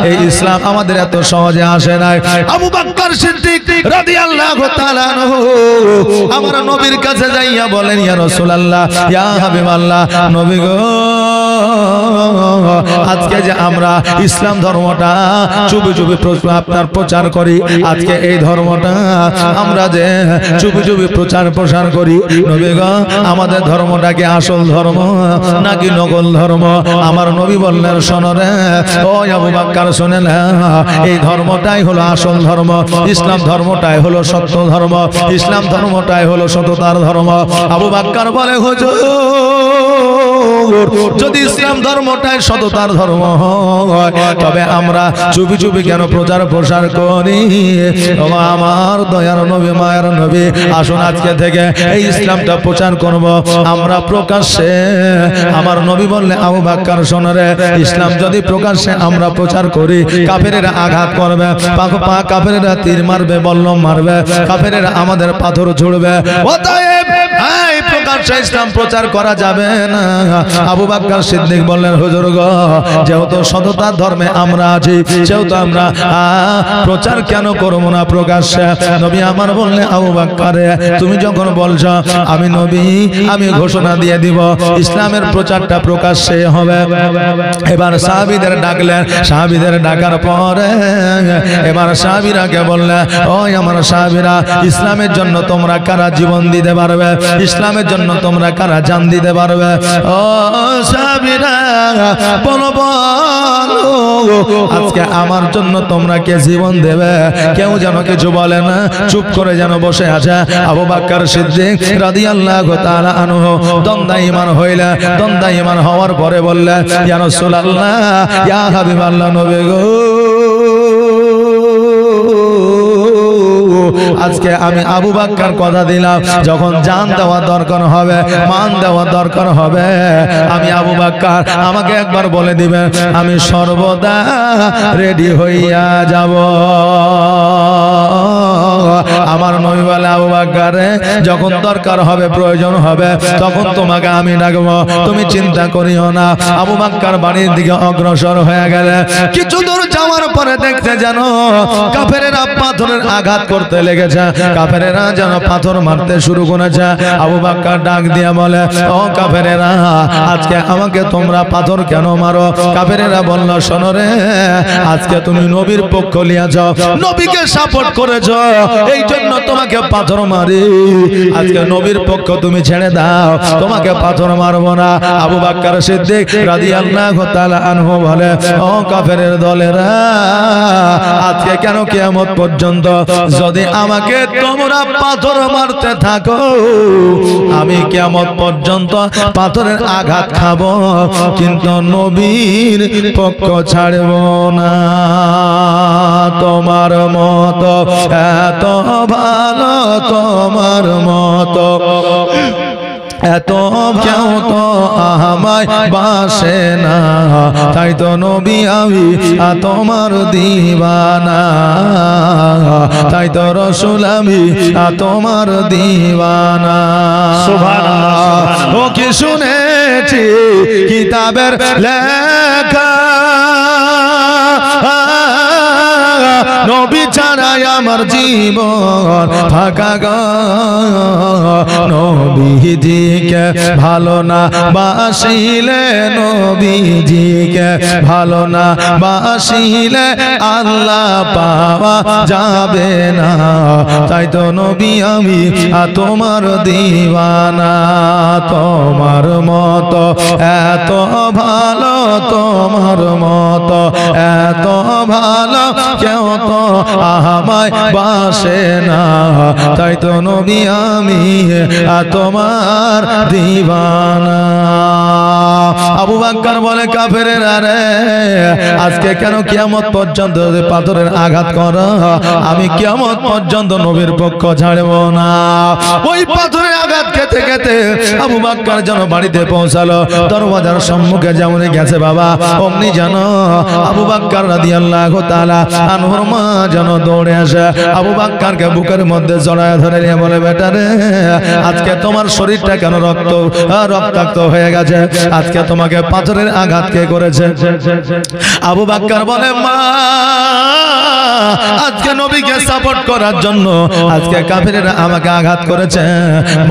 এই ইসলাম আমাদের এত সহজে আসে নাই। আবু বকর সিদ্দিক রাদিয়াল্লাহু তাআলা আনহু আমার নবীর কাছে যাইয়া বলেন, ইয়া রাসূলুল্লাহ, ইয়া হাবিবাল্লাহ, নবী গো, আজকে যে আমরা ইসলাম ধর্মটা চুপি চুপি আপনার প্রচার করি, আজকে এই ধর্মটা আমরা যে চুপি চুপি প্রচার প্রসার করি, নবী গো, আমাদের ধর্মটা কি আসল ধর্ম নাকি নকল ধর্ম? আমার নবী বললেন, শোনো রে ও আবু বকর, শুনে না, এই ধর্মটাই হলো আসল ধর্ম, ইসলাম ধর্মটাই হলো সত্য ধর্ম, ইসলাম ধর্মটাই হলো সততার ধর্ম। আবু বকর বলে, হুজুর যদি ইসলাম ধর্মটাই সততার ধর্ম হয় তবে আমরা চুপি চুপি কেন প্রচার প্রসার করি? ও আমার দয়ার নবী, মায়ের নবী, আসুন আজকে থেকে এই ইসলামটা প্রচার করব আমরা প্রকাশ্যে। আমার নবী বললে, আবু বকর শোনো রে, ইসলাম যদি প্রকাশ্যে আমরা প্রচার করি কাফেরেরা আঘাত করবে, কাফেরেরা তীর মারবে, বল্লম মারবে, কাফেরেরা আমাদের পাথর ছুড়বে। অতএব এই প্রকাশ্যে ইসলাম প্রচার করা যাবে না। আবু বকর সিদ্দিক বললেন, হুজুর গো, যেহেতু সততার ধর্মে আমরা আছি সেহেতু আমরা প্রচার কেন করবো না প্রকাশ্যে? নবী আমার বললেন, আবু বকর তুমি যখন বলছো আমি নবী, আমি ঘোষণা দিয়ে দিব ইসলামের প্রচারটা প্রকাশ্যে হবে। এবার সাহাবীদের ডাকলেন, সাহাবীদের ডাকার পরে এবার সাহাবীরাকে বললেন, ওই আমার সাহাবীরা, ইসলামের জন্য তোমরা কারা জীবন দিতে পারবে? ইসলামের জন্য তোমরা কারা জান দিতে পারবে? ও সাহাবীরা বলো বলো, আজকে আমার জন্য তোমরা কে জীবন দেবে? কেউ যেন কিছু বলে না, চুপ করে যেন বসে আছে। আবু বকর সিদ্দিক রাদিয়াল্লাহু তাআলা আনহু দ্বন্দ্বায়মান হইলেন। দ্বন্দ্বায়মান হওয়ার পরে বললেন, ইয়া রাসূলুল্লাহ, ইয়া হাবিবাল্লাহ, নবী গো, আজকে আমি আবু বকর কথা দিলাম, যখন জান দেওয়া দরকার হবে, মান দেওয়া দরকার হবে, আমি আবু বকর, আমাকে একবার বলে দিবেন, আমি সর্বদা রেডি হইয়া যাব। আমার নবী বলে, আবু বকর যখন দরকার হবে, প্রয়োজন হবে, তখন তোমাকে আমি ডাকবো, তুমি চিন্তা করিও না। আবু বকর বাড়ির দিকে অগ্রসর হয়ে গেলে কিছু দূর যাওয়ার পরে দেখতে যেন কাফেরেরা পাথরের আঘাত করতে লেগেছে, কাফেরেরা যেন পাথর মারতে শুরু করেছে। আবু বকর ডাক দিয়ে বলে, ও কাফেরেরা, আজকে আমাকে তোমরা পাথর কেন মারো? কাফেরেরা বলল, শোনো রে, আজকে তুমি নবীর পক্ষ লিয়েছ, নবীকে সাপোর্ট করেছ, এই জন্য তোমাকে পাথর মারি। আজকে নবীর পক্ষ তুমি ছেড়ে দাও, তোমাকে পাথর মারবো না। আবু বকর সিদ্দিক রাদিয়াল্লাহু তাআলা আনহু বলে, ও কাফেরের দলেরা, আজকে কেন কিয়ামত পর্যন্ত যদি আমাকে তোমরা পাথর মারতে থাকো, আমি কিয়ামত পর্যন্ত পাথরের আঘাত খাবো, কিন্তু নবীর পক্ষ ছাড়ব না। তোমার মতো এত ভালো, তোমার মতো এত কেউ তো আমায় বাসে না, তাই তো নবী আমি তোমার দিওয়ানা, তাই তো রাসূল আমি তোমার দিওয়ানা। সুবহানাল্লাহ। ও কি শুনেছি কিতাবের লেখা, নবী ছাড়াই আমার জীবন ফাঁকা গো, নবীজিকে ভালো না বাসিলে, নবীজিকে ভালো না বাসিলে আল্লাহ পাওয়া যাবে না, তাই তো নবী আমি তোমার দিওয়ানা। তোমার মতো এত ভালো, তোমার মতো এত ভালো কেউ তো আমায় বাসে না, তাই তো নবী আমি তোমার দিওয়ানা। আবু বকর বলে, কাফেরেরা রে, আজকে কেন কিয়ামত পর্যন্ত পাথরের আঘাত করো? আমি কিয়ামত পর্যন্ত নবীর পক্ষ ছাড়ব না। ওই পাথরের আঘাত খেতে খেতে আবু বকর যেন বাড়িতে পৌঁছালো, দরওয়াজার সম্মুখে যেমন গেছে বাবা, অমনি যেন আবু বকর রাদিয়াল্লাহু তাআলা আনহুর মা যেন দৌড়ে আসে, আবু বকরকে বুকের মধ্যে জড়ায় ধরে নিয়ে বলে, বেটা রে, আজকে তোমার শরীরটা কেন রক্তাক্ত হয়ে গেছে? আজকে তোমাকে পাথরের আঘাত কে করেছে? আবু বকর বলে, মা, আজকে নবীকে সাপোর্ট করার জন্য আজকে কাফেরেরা আমাকে আঘাত করেছে।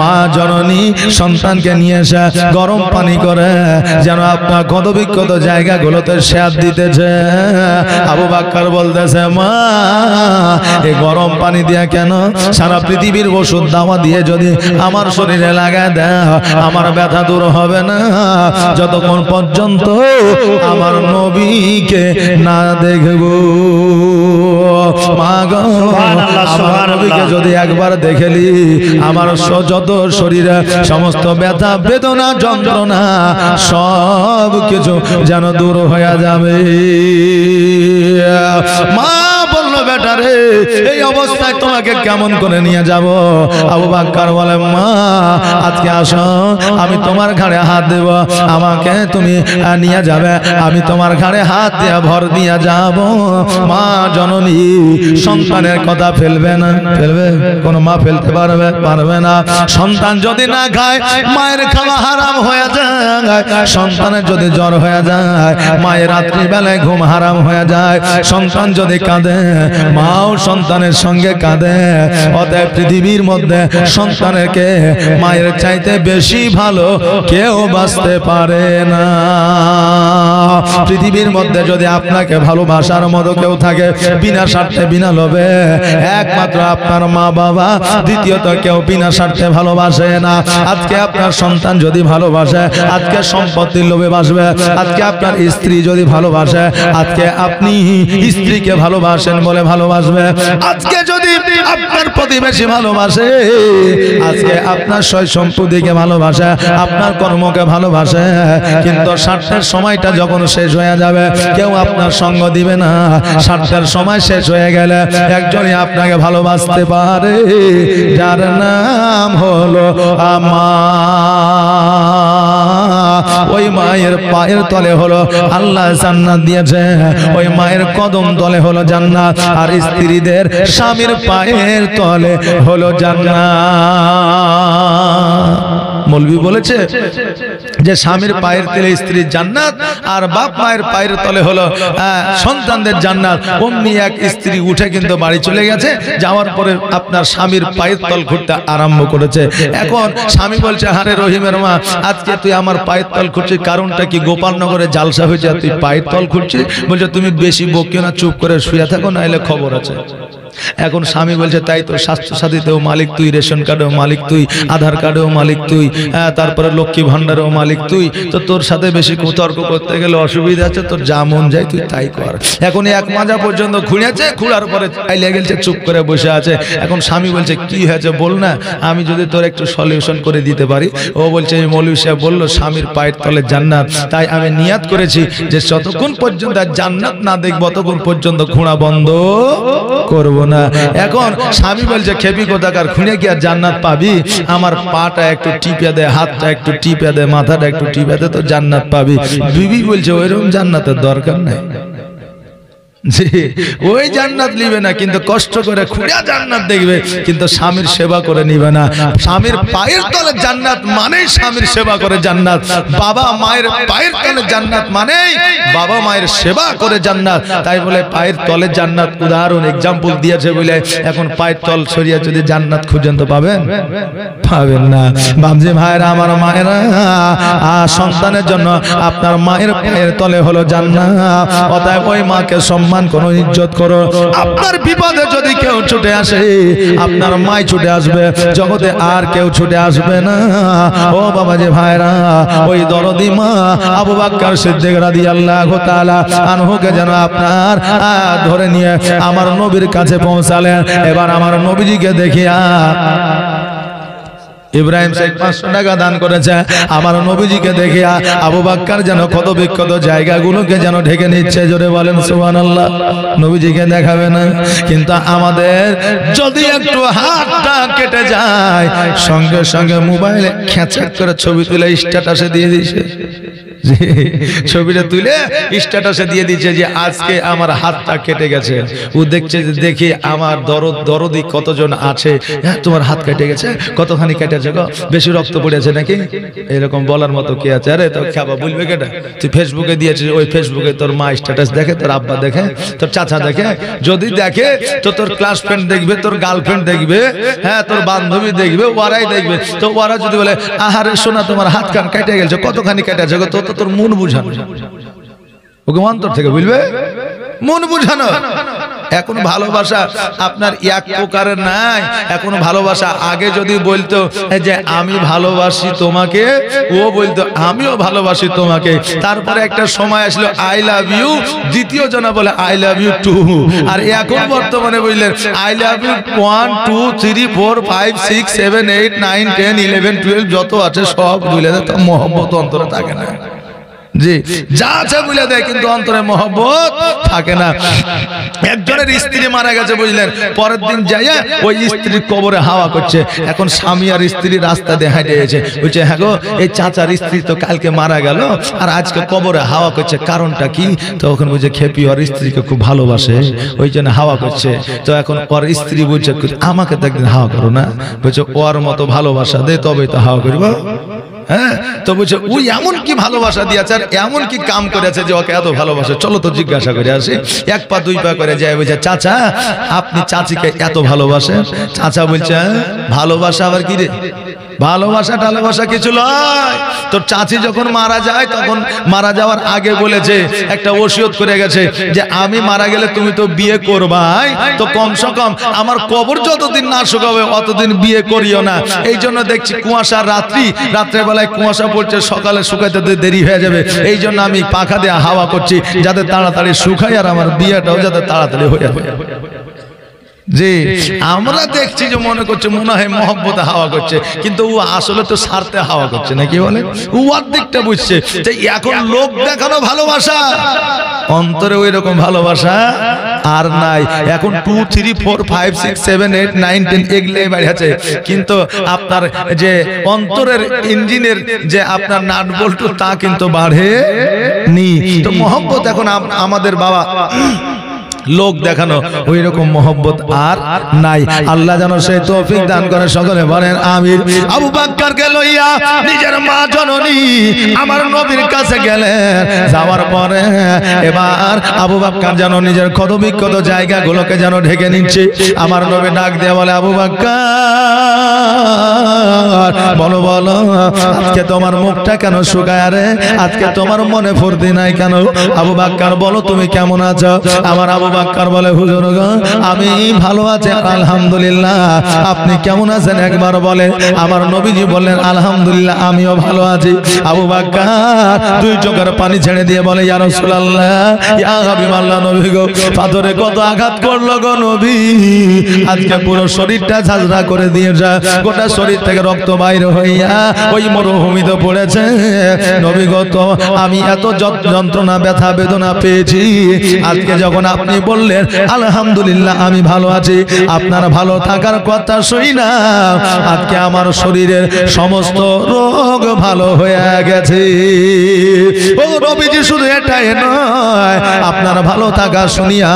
মা জননী সন্তানকে নিয়ে এসে গরম পানি করে যেন আপনার ক্ষতবিক্ষত জায়গাগুলোতে সেঁক দিতেছে। আবু বকর বলতেছে, মা, এই গরম পানি দিয়ে কেন? সারা পৃথিবীর ওষুধ দাওয়া দিয়ে যদি আমার শরীরে লাগায় দেয়, আমার ব্যথা দূর হবে না যতক্ষণ পর্যন্ত আমার নবীকে না দেখব। মা গো, আমার নবীকে যদি একবার দেখেলি আমার যত শরীরে সমস্ত ব্যথা বেদনা যন্ত্রণা সব কিছু যেন দূর হয়ে যাবে। মা বলল বেটা রে এই অবস্থায় তোমাকে কেমন করে নিয়ে যাব? আবু বকর বলে মা আজকে আসো আমি তোমার ঘাড়ে হাত দেব, আমাকে তুমি নিয়ে যাবে, আমি তোমার ঘাড়ে হাত দিয়ে ভর দিয়ে যাব। মা জননী সন্তানের কথা ফেলবে না, ফেলবে? কোন মা ফেলতে পারবে না। সন্তান যদি না খায় মায়ের খাওয়া হারাম হয়ে যায়, সন্তানের যদি জ্বর হয়ে যায় মায়ের রাত্রি বেলায় ঘুম হারাম হয়ে যায়, সন্তান যদি কাঁদে মাও সন্তানের সঙ্গে কাঁদে। অতএব পৃথিবীর মধ্যে সন্তানেরকে মায়ের চাইতে বেশি ভালো কেউ বাঁচতে পারে না। পৃথিবীর মধ্যে যদি আপনাকে ভালোবাসার মতো কেউ থাকে বিনা স্বার্থে বিনা লোভে, একমাত্র আপনার মা বাবা, দ্বিতীয়ত কেউ বিনা স্বার্থে ভালোবাসে না। আজকে আপনার সন্তান যদি ভালোবাসে আজকে সম্পত্তির লোভে বাসবে, আজকে আপনার স্ত্রী যদি ভালোবাসে আজকে আপনি স্ত্রীকে ভালোবাসেন বলে ভালোবাসবে, আজকে যদি আপনার প্রতিবেশী ভালোবাসে আজকে আপনার সয় সম্পত্তিকে ভালোবাসে, আপনার কর্মকে ভালোবাসে। কিন্তু স্বার্থের সময়টা যখন শেষ হয়ে যাবে কেউ আপনার সঙ্গ দিবে না। স্বার্থের সময় শেষ হয়ে গেলে একজনই আপনাকে ভালোবাসতে পারে, যার নাম হলো মা। ওই মায়ের পায়ের তলে হলো আল্লাহ জান্নাত দিয়েছে, ওই মায়ের কদম তলে হলো জান্নাত, আর স্ত্রীদের স্বামীর পায়ের তলে হলো জান্নাত। মৌলবি বলেছে যে স্বামীর পায়ের তলে স্ত্রীর জান্নাত আর বাপ মায়ের পায়ের তলে হলো সন্তানদের জান্নাত। অমনি এক স্ত্রী উঠে কিন্তু বাড়ি চলে গেছে, যাওয়ার পরে আপনার স্বামীর পায়ের তল ঘুরতে আরম্ভ করেছে। এখন স্বামী বলছে হারে রহিমের মা আজকে তুই আমার পায়ের তল খুঁড়ছিস, কারণটা কি? গোপালনগরে জালসা হয়েছে তুই পায়ের তল খুঁড়ছিস? বলছে তুমি বেশি বকিও না, চুপ করে শুয়ে থাকো, না এলে খবর আছে। এখন স্বামী বলছে তাই তো, স্বাস্থ্য সাথীতেও মালিক তুই, রেশন কার্ডেও মালিক তুই, আধার কার্ডেও মালিক তুই, তারপরে লক্ষ্মী ভান্ডারেও মালিক তুই, তো তোর সাথে বেশি তর্ক করতে গেলে অসুবিধা আছে, তোর যা মন যায় তুই তাই কর। এখন এক মাজা পর্যন্ত খুঁড়েছে, খুঁড়ার পরে আইলে গেছে, চুপ করে বসে আছে। এখন স্বামী বলছে কি হয়েছে বল না, আমি যদি তোর একটু সলিউশন করে দিতে পারি। ও বলছে মৌলভী সাহেব বললো স্বামীর পায়ের তলে জান্নাত, তাই আমি নিয়াত করেছি যে যতক্ষণ পর্যন্ত জান্নাত না দেখবো ততক্ষণ পর্যন্ত খুঁড়া বন্ধ করব না। এখন স্বামী বলছে খেপি কোথাকার, খুঁড়ে কি আর জান্নাত পাবি? আমার পাটা একটু টিপে দে, হাতটা একটু টিপে দে, মাথাটা একটু টিপে দে, তো জান্নাত পাবি। বিবি বলছে ওইরকম জান্নাতের দরকার নাই, ওই জান্নাত নিবে না, কিন্তু কষ্ট করে খুঁড়া জান্নাত দেখবে, কিন্তু স্বামীর সেবা করে নিবে না। স্বামীর পায়ের তলে জান্নাত মানেই স্বামীর সেবা করে জান্নাত, বাবা মায়ের পায়ের তলে জান্নাত মানেই বাবা মায়ের সেবা করে জান্নাত। তাই বলে পায়ের তলে জান্নাত উদাহরণ এক্সাম্পল দিয়েছে বলে এখন পায়ের তল সরিয়ে যদি জান্নাত খুঁজেন তো পাবেন? পাবেন না। বামজি ভাইরা আমার মায়েরা, সন্তানের জন্য আপনার মায়ের পায়ের তলে হলো জান্নাত। অতএব ওই মাকে সম্মান করো, ইজ্জত করো। আপনার বিপদে যদি কেউ ছুটে আসে আপনার মাই ছুটে আসবে, জগতে আর কেউ ছুটে আসবে না। ও বাবাজি ভাইরা, ওই দরদি মা আবু বকর সিদ্দিক রাদিয়াল্লাহু তাআলা আনহুকে যেন আপনার ধরে নিয়ে আমার নবীর কাছে পৌঁছালেন। এবার আমার নবীজিকে দেখিয়া ইব্রাহিম সাহেব 500 টাকা দান করেছে, আমার নবীজিকে দেখিয়া আবু বকর যেন কত বিক্ষত জায়গাগুলোকে যেন ঢেকে নিচ্ছে। জোরে বলেন সুবহানাল্লাহ। নবীজিকে দেখাবে না, কিন্তু আমাদের যদি একটু হাতটা কেটে যায় সঙ্গে সঙ্গে মোবাইলে খেঁচা করে ছবি তুলে স্ট্যাটাসে দিয়ে দিয়েছে। ছবিটা তুলে স্ট্যাটাসে দিয়ে দিচ্ছে যে আজকে আমার হাতটা কেটে গেছে। ও দেখছে যে দেখি আমার দরদি কতজন আছে, হ্যাঁ তোমার হাত কেটে গেছে, কতখানি কেটেছে গো, বেশি রক্ত পড়েছে নাকি, এরকম বলার মতো কি আছে? আরে তো খাবা বলবে কেটা? তুই ফেসবুকে দিয়েছিস, ওই ফেসবুকে তোর মা স্ট্যাটাস দেখে, তোর আব্বা দেখে, তোর চাচা দেখে, যদি দেখে তো তোর ক্লাস ফ্রেন্ড দেখবে, তোর গার্লফ্রেন্ড দেখবে, হ্যাঁ তোর বান্ধবী দেখবে, ওরাই দেখবে। তো ওরা যদি বলে আহারে শোনা তোমার হাত কান কেটে গেছে, কতখানি কেটেছে গো, তো তোর মন বুঝানো, ওকে অন্তর থেকে বলবে মন বুঝানো। এখন ভালোবাসা আপনার এক প্রকারের নাই। এখন ভালোবাসা আগে যদি বলতো যে আমি ভালোবাসি তোমাকে, ও বলতো আমিও ভালোবাসি তোমাকে, তারপরে একটা সময় আসলো আই লাভ ইউ, দ্বিতীয় জনা বলে আই লাভ ইউ টু। আর এখন বর্তমানে বুঝলেন আই লাভ ইউ 1 2 3 4 5 6 7 8 9 10 11 12 যত আছে সব বুঝলে তো মহব্বত অন্তরে থাকে না। জি, যা আছে বুঝলে দেয় কিন্তু অন্তরে মহব্বত থাকে না। একজনের স্ত্রী মারা গেছে বুঝলেন, পরের দিন যাইয়া ওই স্ত্রীর কবরে হাওয়া করছে। এখন স্বামী আর স্ত্রী রাস্তা দিয়ে হাঁটে গেছে, বলছে হ্যাঁ গো এই চাচার স্ত্রী তো কালকে মারা গেল আর আজকে কবরে হাওয়া করছে, কারণটা কি? তো ওখানে বলছে খেপি ওর স্ত্রীকে খুব ভালোবাসে ওই জন্য হাওয়া করছে। তো এখন ওর স্ত্রী বলছে আমাকে তো একদিন হাওয়া করো না, বলছে ওর মতো ভালোবাসা দে তবে তো হাওয়া করবো। হ্যাঁ, তো বলছে ওই এমন কি ভালোবাসা দিয়েছে আর এমন কি কাম করেছে যে ওকে এত ভালোবাসে, চলো তো জিজ্ঞাসা করে আসি। এক পা দুই পা করে যায়, বলছে চাচা আপনি চাচিকে এত ভালোবাসেন? চাচা বলছে ভালোবাসা আবার কি রে, ভালোবাসা টালোবাসা কিছু নয়। তো চাচি যখন মারা যায় তখন মারা যাওয়ার আগে বলেছে, একটা ওসিয়ত করে গেছে যে আমি মারা গেলে তুমি তো বিয়ে করবাই, তো কমসে কম আমার কবর যতদিন না শুকাবে অতদিন বিয়ে করিও না। এই জন্য দেখছি কুয়াশার রাত্রে বেলায় কুয়াশা পড়ছে, সকালে শুকাইতে দেরি হয়ে যাবে, এই জন্য আমি পাখা দিয়ে হাওয়া করছি যাতে তাড়াতাড়ি শুকাই আর আমার বিয়েটাও যাতে তাড়াতাড়ি হয়ে যাবে। জি, আমরা দেখছি যে মনে করছে মনে হয় মহব্বতে হাওয়া করছে, কিন্তু ও আসলে তো স্বার্থে হাওয়া করছে না, কি বলে ও অর্ধেকটা বুঝছে যে এখন লোক দেখানো ভালোবাসা, অন্তরে ওই রকম ভালোবাসা আর নাই। এখন 2 3 4 5 6 7 8 9 10 এগুলোই বাড়ছে, কিন্তু আপনার যে অন্তরের ইঞ্জিনের যে আপনার নাট বল্টু তা কিন্তু বাড়েনি। তো মহব্বত এখন আমাদের বাবা লোক দেখানো ওই রকম মহব্বত আর নাই। আল্লাহ যেন সেই তৌফিক দান করে, সকলে বলেন আমিন। আবু বকরকে লইয়া নিজের মা জননী আমার নবীর কাছে গেলেন, যাওয়ার পরে এবার আবু বকর যেন নিজের ক্ষত বিক্ষত জায়গাগুলোকে যেন ঢেকে নিচ্ছে। আমার নবী ডাক দিয়ে বলে আবু বকর বলো বলো আজকে তোমার মুখটা কেন শুকায় রে, আজকে তোমার মনে ফুর্তি নাই কেন? আবু বকর বলো তুমি কেমন আছো? আমার আবু বকর বলে হুজুর গো আমি ভালো আছি আলহামদুলিল্লাহ, আপনি কেমন আছেন একবার বলে। আমার নবীজি বললেন আলহামদুলিল্লাহ আমিও ভালো আছি। আবু বকর দুই চোখের পানি ছেড়ে দিয়ে বলে ইয়া রাসূলুল্লাহ ইয়া হাবিবাল্লাহ, নবী গো পাথরে কত আঘাত করলো গো নবী, আজকে পুরো শরীরটা ঝাঁঝরা করে দিয়েছে, গোটা শরীর থেকে রক্ত বাইর হইয়া ওই মরুভূমিতে পড়েছে। নবী গো তো আমি এত যন্ত্রণা ব্যথা বেদনা পেয়েছি, আজকে যখন আপনি বললেন আলহামদুলিল্লাহ আমি ভালো আছি, আপনার ভালো থাকার কথা শুই না আজকে আমার শরীরের সমস্ত রোগ ভালো হয়ে গেছে। ও নবীজি শুধু এটাই নয়, আপনার ভালো থাকা শুনিয়া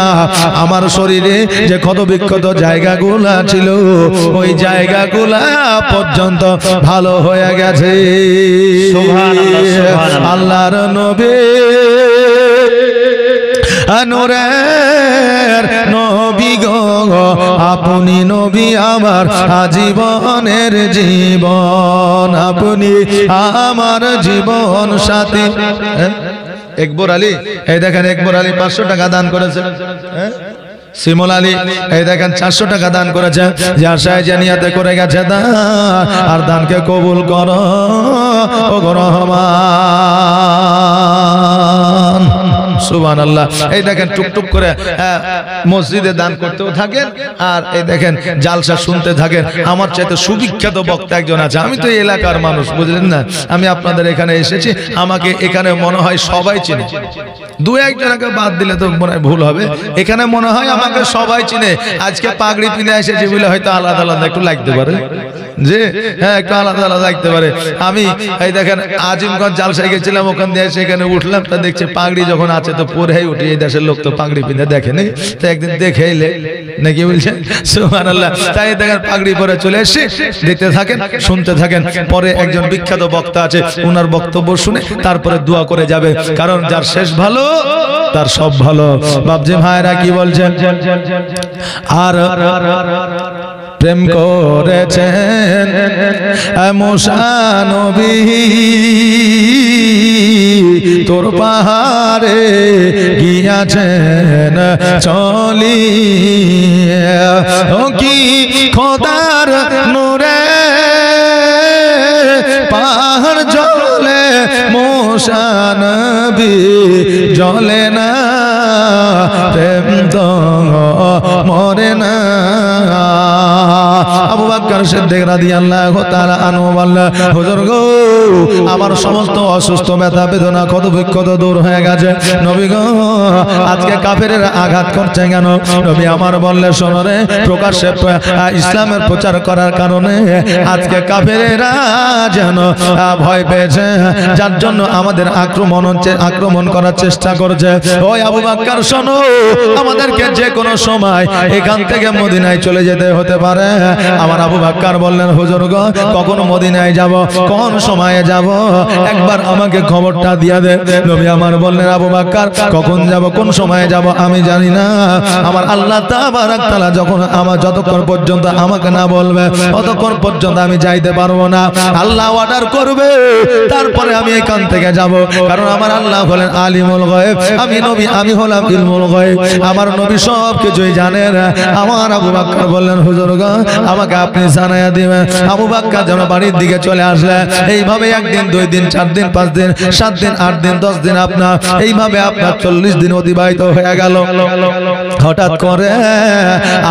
আমার শরীরে যে ক্ষত বিক্ষত জায়গাগুলা ছিল ওই জায়গাগুলা পর্যন্ত ভালো হয়ে গেছে। আল্লাহর নবী নূরের নবী গো আপনি নবী আমার জীবনের জীবন, আপনি আমার জীবন সাথী। একবার আলী এই দেখেন, একবার আলী 500 টাকা দান করেছে। শিমুল আলী এই দেখেন 400 টাকা দান করেছে, যে আশায় জানিয়াতে করে গেছে দান, আর দানকে কবুল করো ও রহমান। সুবহানাল্লাহ। এই দেখেন টুকটুক করে মসজিদে দান করতেও থাকেন, আর এই দেখেন জালসা শুনতে থাকেন। আমার চাইতে সুবিখ্যাত বক্তা একজন আছে, আমি তো এই এলাকার মানুষ বুঝলেন না, আমি আপনাদের এখানে এসেছি, আমাকে এখানে মনে হয় সবাই চিনে, দু একজনকে বাদ দিলে তো মনে হয় ভুল হবে, এখানে মনে হয় আমাকে সবাই চিনে। আজকে পাগড়ি পিনে এসেছি বলে হয়তো আলাদা আলাদা একটু লাগতে পারে, যে হ্যাঁ একটু আলাদা আলাদা লাগতে পারে। আমি এই দেখেন আজিমগঞ্জ জালসায় গেছিলাম, ওখান দিয়ে সেখানে উঠলাম, তা দেখছি পাগড়ি যখন আছে তো পরেই উঠি, এই দেশের লোক তো পাগড়ি পিনে দেখেনি, তো একদিন দেখে এলে নাকি বলছেন সুবহানাল্লাহ। তাই দেখেন পাগড়ি পরে চলে এসে দেখতে থাকেন, শুনতে থাকেন। পরে একজন বিখ্যাত বক্তা আছে, ওনার বক্তব্য শুনে তারপরে দোয়া করে যাবে, কারণ যার শেষ ভালো তার সব ভালো। বাপজি ভাইরা কি বলছেন? আর প্রেম করেছেন মুসা নবী, তোর পাহাড়ে গিয়াছেন চলি ও কি খোদার নূরে পাহাড় জ্বলে মুসা নবী জ্বলে না প্রেম তো মরে না আবু বকর সিদ্দিক রাদিয়াল্লাহু তাআলা আনহু বললেন হুজুর গো আমার সমস্ত অসুস্থ ব্যথা বেদনা কত বিক্ষত দূর হয়ে গেছে নবী গো আজকে কাফেরেরা আঘাত করছে কেন নবী আমার বললে শোনো রে প্রকাশ্যে ইসলামের প্রচার করার কারণে আজকে কাফেরেরা যেন ভয় পেয়েছে যার জন্য আমাদের আক্রমণ করার চেষ্টা করছে ওই আবু বকর শোনো আমাদেরকে যে কোনো সময় এখান থেকে মদিনায় চলে যেতে হতে পারে আমার আবু বকর বললেন হুজুর গো কখন মদিনায় যাব কোন সময়ে যাব একবার আমাকে খবরটা দিয়ে দে নবী আমার বললেন আবু বকর কখন যাব কোন সময়ে যাব আমি জানি না আমার আল্লাহ তাবারক তাআলা যখন আমার যতক্ষণ পর্যন্ত আমাকে না বলবে ততক্ষণ পর্যন্ত আমি যাইতে পারবো না আল্লাহ অর্ডার করবে তারপরে আমি এখান থেকে যাব কারণ আমার আল্লাহ হলেন আলিমুল গায়ব আমি নবী আমি হলাম ইলমুল গায়ব আমার নবী সব কিছুই জানেন আমার আবু বকর বললেন হুজুর গো আমাকে আপনি জানাইয়া দিবেন আবু বকর যেন বাড়ির দিকে চলে আসলে এইভাবে একদিন দুই দিন 4 দিন 5 দিন 7 দিন 8 দিন 10 দিন আপনার এইভাবে আপনার 40 দিন অতিবাহিত হয়ে গেল হঠাৎ করে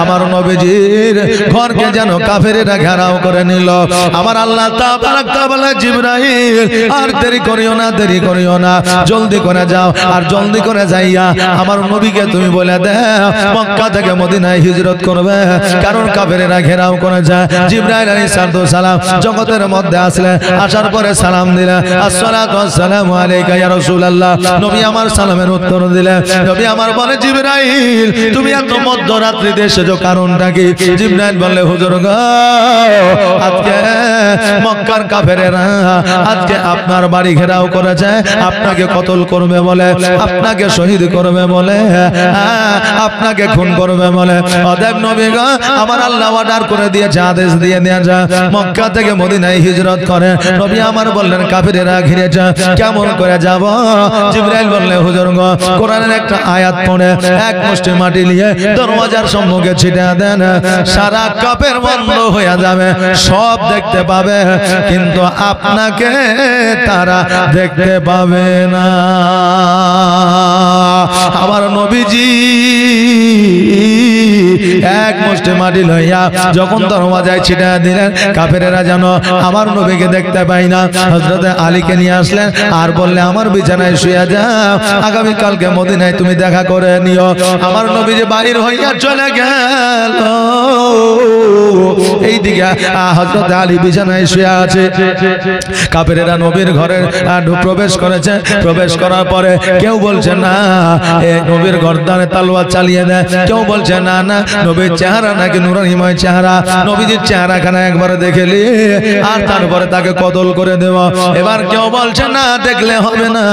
আমার নবীজির ঘরকে যেন কাফেরেরা ঘেরাও করে নিল আমার আল্লাহ তাবারক তাআলা জিবরাইল আর দেরি করিও না জলদি করে যাও আর জলদি করে যাইয়া আমার নবীকে তুমি বলে দাও মক্কা থেকে মদিনায় হিজরত করবে কারণ কাফেরেরা ঘেরাও করে যায় জিবরাইল আলাইহিস সালাম জগতের মধ্যে আসলেন আসার পরে সালাম দিলেন আসসালাতু ওয়াসসালামু আলাইকা ইয়া রাসূলুল্লাহ নবী আমার সালামের উত্তর দিলেন নবী আমার বলে জিবরাইল তুমি এত মধ্যরাত্রিতে এসেছো কারণটা কি জিবরাইল বললে হুজুর গো আজকে মক্কার কাফেরেরা আজকে আপনার বাড়ি ঘেরাও করেছে আপনাকে কতল করবে বলে আপনাকে শহীদ করবে বলে আপনাকে খুন করবে বলে অতএব নবী গো আমার আল্লাহ অর্ডার করে দিয়েছে আদেশ দিয়ে দিয়েছে মক্কা থেকে মদিনায় হিজরত করে নবী আমার বললেন কাফেরেরা ঘিরেছে কেমন করে যাব জিবরাইল বললেন হুজুর গো কোরআনের একটা আয়াত পড়ে এক মুষ্টি মাটি নিয়ে দরওয়াজার সম্মুখে ছিটিয়ে দেন সারা কাফের বন্ধ হয়ে যাবে সব দেখতে পাবে কিন্তু আপনাকে তারা দেখতে পাবে না আমার নবীজি এক মুষ্টি মাটি লইয়া যখন দরওয়াজায় ছিটিয়ে দিলেন কাফেরেরা যেন আমার নবীকে দেখতে পায় না হযরত আলীকে নিয়ে আসলেন আর বললে আমার বিছানায় শুয়ে যাও আগামী কালকে মদিনায় তুমি দেখা করে নিও আমার নবীজি বাইরে হইয়া চলে গেল এইদিকে হযরত আলী বিছানায় শুয়ে আছে কাফেরেরা নবীর ঘরে প্রবেশ করেছে প্রবেশ করার পরে কেউ বলছে না এই নবীর গর্দানে তলোয়ার চালিয়ে দেয় কেউ বলছে না না নবীর চেহারা নাকি নূরানিময় চেহারা নবীজির চেহারাখানা একবারে দেখেলি আর তারপরে তাকে কতল করে দেব এবার কেউ বলছে না দেখলে হবে না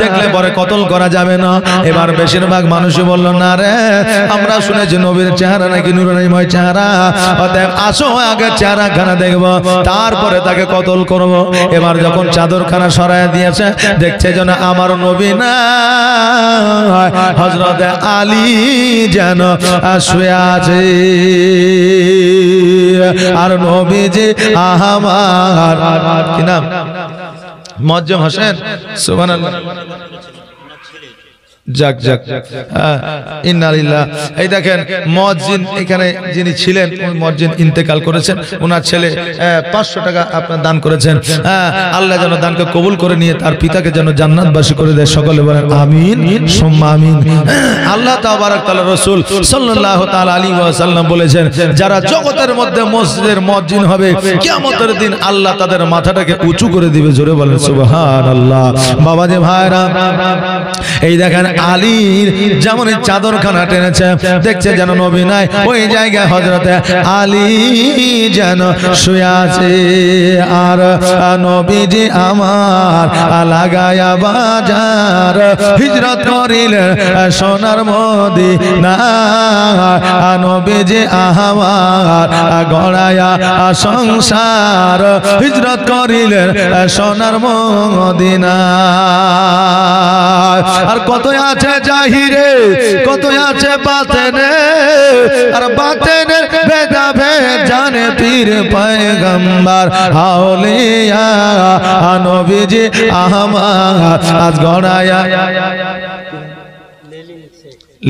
দেখলে পরে কতল করা যাবে না এবার বেশিরভাগ মানুষই বলল না রে আমরা শুনেছি নবীর চেহারা নাকি নূরানিময় চেহারা অতএব আসো আগে চেহারাখানা দেখব তারপরে তাকে কতল করব এবার যখন চাদরখানা সরায় দিয়েছে দেখছে যেন আমার নবী না হযরত আলী যেন শুয়ে আছে আর নবীজি আমার কি নাম মুআজ্জম হোসেন সুবহানাল্লাহ যাক যাক ইন্না লিল্লাহ এই দেখেন মুয়াজ্জিন এখানে যিনি ছিলেন ওই মুয়াজ্জিন ইন্তেকাল করেছেন ওনার ছেলে 500 টাকা আপনার দান করেছেন আল্লাহ যেন দানকে কবুল করে নিয়ে তার পিতাকে যেন জান্নাতবাসী করে দেয় সকলে বলেন আমিন সুম্মা আমিন আল্লাহ তাবারক তাআলা রাসূল সাল্লাল্লাহু তাআলা আলাইহি ওয়াসাল্লাম বলেছেন যারা জগতের মধ্যে মসজিদের মুয়াজ্জিন হবে কিয়ামতের দিন আল্লাহ তাদের মাথাটাকে উঁচু করে দিবে জোরে বলেন সুবহানাল্লাহ বাবা যে ভাইরা এই দেখেন আলীর যেমন চাদরখানা টেনেছে, দেখছে যেন নবী নাই, ওই জায়গায় হযরতে আলী যেন শুয়ে আছে। আর নবীজি আমার লাগায়া বাজার হিজরত করিলেন সোনার মদিনা। নবীজি আমার গড়ায়া সংসার হিজরত করিলেন সোনার মদিনা। আর কত আছে জাহিরে, কত আছে বাতেনে, আর বাতেনের ভেদা ভেদ জানে পীর পয়গম্বর আউলিয়া। নবীজি আমার আজ গড়ায়া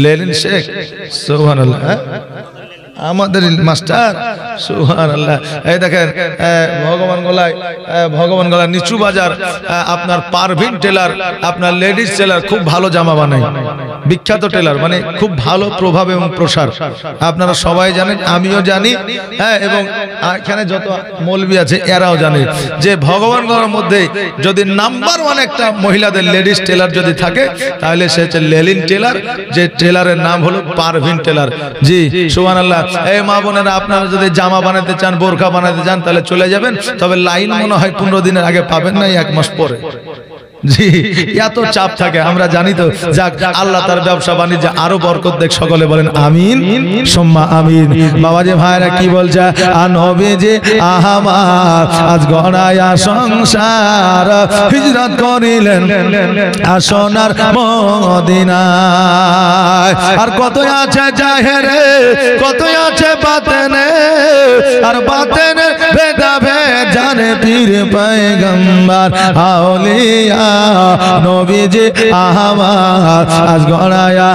লেলিন শেখ সুবহানাল্লাহ, আমাদের মাস্টার সুবহানাল্লাহ। এই দেখেন ভগবান গলায় নিচু বাজার আপনার পারভিন টেলার, আপনার লেডিস টেলার, খুব ভালো জামা বানায়, বিখ্যাত টেলার, মানে খুব ভালো প্রভাব এবং প্রসার। আপনারা সবাই জানেন, আমিও জানি, হ্যাঁ, এবং এখানে যত মৌলবি আছে এরাও জানে যে ভগবান গলার মধ্যে যদি নাম্বার ওয়ান একটা মহিলাদের লেডিস টেলার যদি থাকে তাহলে সে হচ্ছে লেলিন টেলার, যে টেলারের নাম হলো পারভিন টেলার। জি সুবহানাল্লাহ। এই মা বোনেরা, আপনারা যদি জামা বানাতে চান, বোরখা বানাতে চান, তাহলে চলে যাবেন, তবে লাইন মনে হয় 15 দিনের আগে পাবেন না, 1 মাস পরে। জি, এত চাপ থাকে আমরা জানি তো। যাক, আল্লাহ তার ব্যবসা বাণিজ্যে আরো বরকত দেখ, সকলে বলেন আমিন সুম্মা আমিন। বাবাজি ভাইরা কি বলছে, নবীজি আমার আজ গড়ায়া সংসার হিজরত করিলেন সোনার মদিনায়। আর কত আছে জাহেরে, কত আছে বাতেনে, আর বাতেনে ভেদা ভেদ জানে পীর পয়গম্বর আউলিয়া। নবীজি আমার আজ গড়ায়া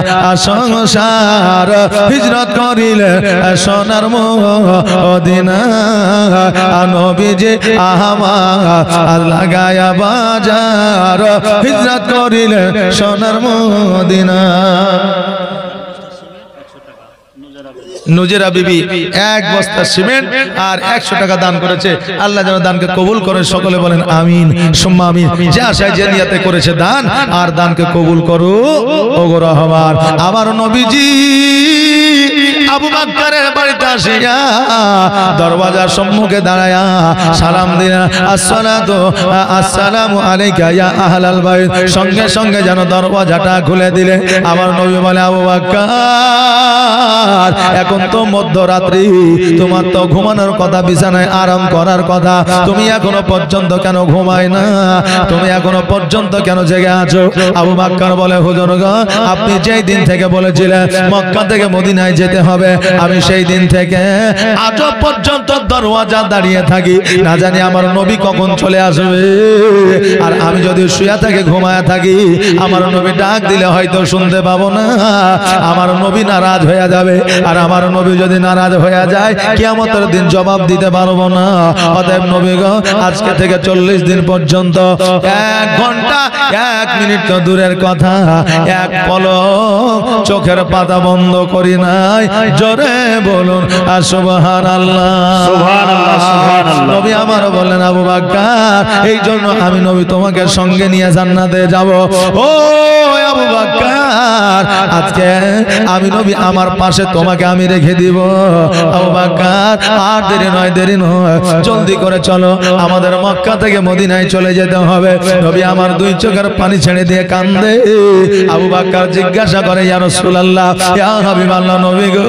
সংসার হিজরত করিলেন সোনার মদিনা। নবীজি আমার আজ লাগায়া বাজার হিজরত করিলেন সোনার মদিনা। নুজেরা বিবি 1 বস্তা সিমেন্ট আর 100 টাকা দান করেছে। আল্লাহ যেন দানকে কবুল করে, সকলে বলেন আমিন সুম্মা আমিন। যে আশায় যে নিয়তে করেছে দান, আর দানকে কবুল করো ওগো রহমান। আমার নবীজি আবু বকরের বাড়িতে আসিয়া দরওয়াজার সম্মুখে দাঁড়ায়া সালাম দিলেন, আসসালাতু আসসালামু আলাইকা ইয়া আহলাল বাইত। সঙ্গে সঙ্গে যেন দরওয়াজাটা খুলে দিলে। আমার নবী বলে, আবু বকর, এখন তো মধ্যরাত্রি, তোমার তো ঘুমানোর কথা, বিছানায় আরাম করার কথা, তুমি এখনো পর্যন্ত কেন ঘুমায় না? তুমি এখনো পর্যন্ত কেন জেগে আছো? আবু বকর বলে, হুজুর গো, আপনি যেই দিন থেকে বলেছিলেন মক্কা থেকে মদিনায় যেতে হবে, আমি সেই দিন থেকে আজ পর্যন্ত দরওয়াজা দাঁড়িয়ে থাকি, না জানি আমার নবী কখন চলে আসবে। আর আমি যদি শুয়ে থাকি, ঘুমায় থাকি, আমার নবী ডাক দিলে হয়তো শুনতে পাবো না, আমার নবী নারাজ হয়ে যাবে। আর আমার নবী যদি নারাজ হয়ে যায়, কিয়ামতের দিন জবাব দিতে পারবো না। অতএব নবী গো, আজকে থেকে 40 দিন পর্যন্ত 1 ঘন্টা 1 মিনিট তো দূরের কথা, 1 পলক চোখের পাতা বন্ধ করি নাই। জোরে বলুন সুবহানাল্লাহ, সুবহানাল্লাহ, সুবহানাল্লাহ। নবী আমার বললেন, আবু বকর, এই জন্য আমি নবী তোমাকে সঙ্গে নিয়ে জান্নাতে যাব। ও আবু বকর, আজকে আমি নবী আমার পাশে তোমাকে আমি রেখে দিব। আবু বকর, আর দেরি নয়, দেরি নয়, জলদি করে চলো, আমাদের মক্কা থেকে মদিনায় চলে যেতে হবে। নবী আমার 2 চোখের পানি ছেড়ে দিয়ে কান্দে। আবু বকর জিজ্ঞাসা করে, ইয়া রাসূলুল্লাহ, ইয়া হাবিবাল্লাহ, নবী গো,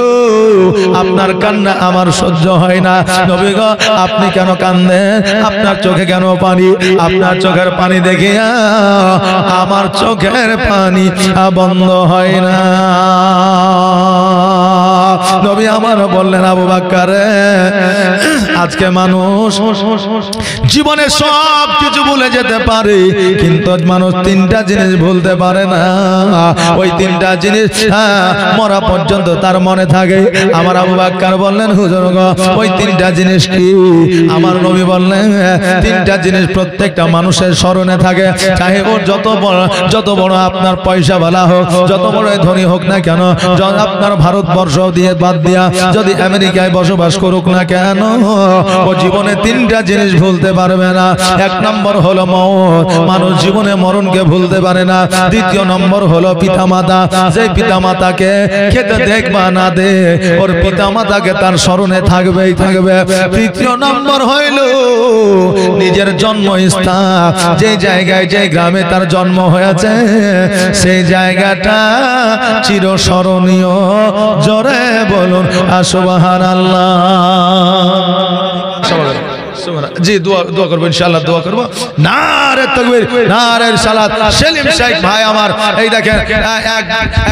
আপনার কান্না আমার সহ্য হয় না। নবী গো, আপনি কেন কান্দেন? আপনার চোখে কেন পানি? আপনার চোখের পানি দেখে আমার চোখের পানি বন্ধ হয় না। নবী আমার বললেন, আবু বকর, আজকে মানুষ জীবনে সব কিছু ভুলে যেতে পারে, কিন্তু মানুষ 3টা জিনিস ভুলতে পারে না। ওই 3টা জিনিস মরা পর্যন্ত তার মনে থাকে। আমার আবু বকর বললেন, হুজুর গো, ওই 3টা জিনিস কি? আমার নবী বললেন, 3টা জিনিস প্রত্যেকটা মানুষের স্মরণে থাকে, চাহে ওর যত বড় আপনার পয়সা বালা হোক, যত বড় ধনী হোক না কেন, আপনার ভারতবর্ষ দিয়ে বাদ দিয়া যদি আমেরিকায় বসবাস করুক না কেন, ও জীবনে তিনটা জিনিস ভুলতে পারবে না। এক নম্বর হলো মওত, মানুষ জীবনে মরণকে ভুলতে পারে না। দ্বিতীয় নম্বর হলো পিতামাতা, যে পিতামাতাকে খেতে দেখবা না দে, ওর পিতামাতাকে তার স্মরণে থাকবেই থাকবে। তৃতীয় নম্বর হইল নিজের জন্মস্থান, যে জায়গায় যে গ্রামে তার জন্ম হয়েছে সেই জায়গাটা চিরস্মরণীয়। জোরে বলুন সুবহানাল্লাহ। জি দোয়া করবো ইনশাআল্লাহ, দোয়া করবো। নারে তাকবীর, নারে সালাত। সেলিম শেখ ভাই আমার, এই দেখেন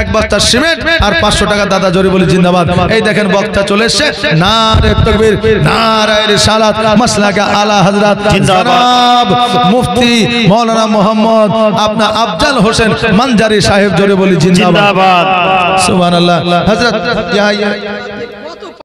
এক বস্তা সিমেন্ট আর 500 টাকা দাদা জোরে বলি জিন্দাবাদ। এই দেখেন বক্তা চলে এসেছে। নারে তাকবীর, নারে সালাত। মাসলাকে আলা হযরত জনাব মুফতি মাওলানা মোহাম্মদ আপনার আফজাল হোসেন মানজারি সাহেব জোরে বলি জিন্দাবাদ। সুবহানাল্লাহ। হযরত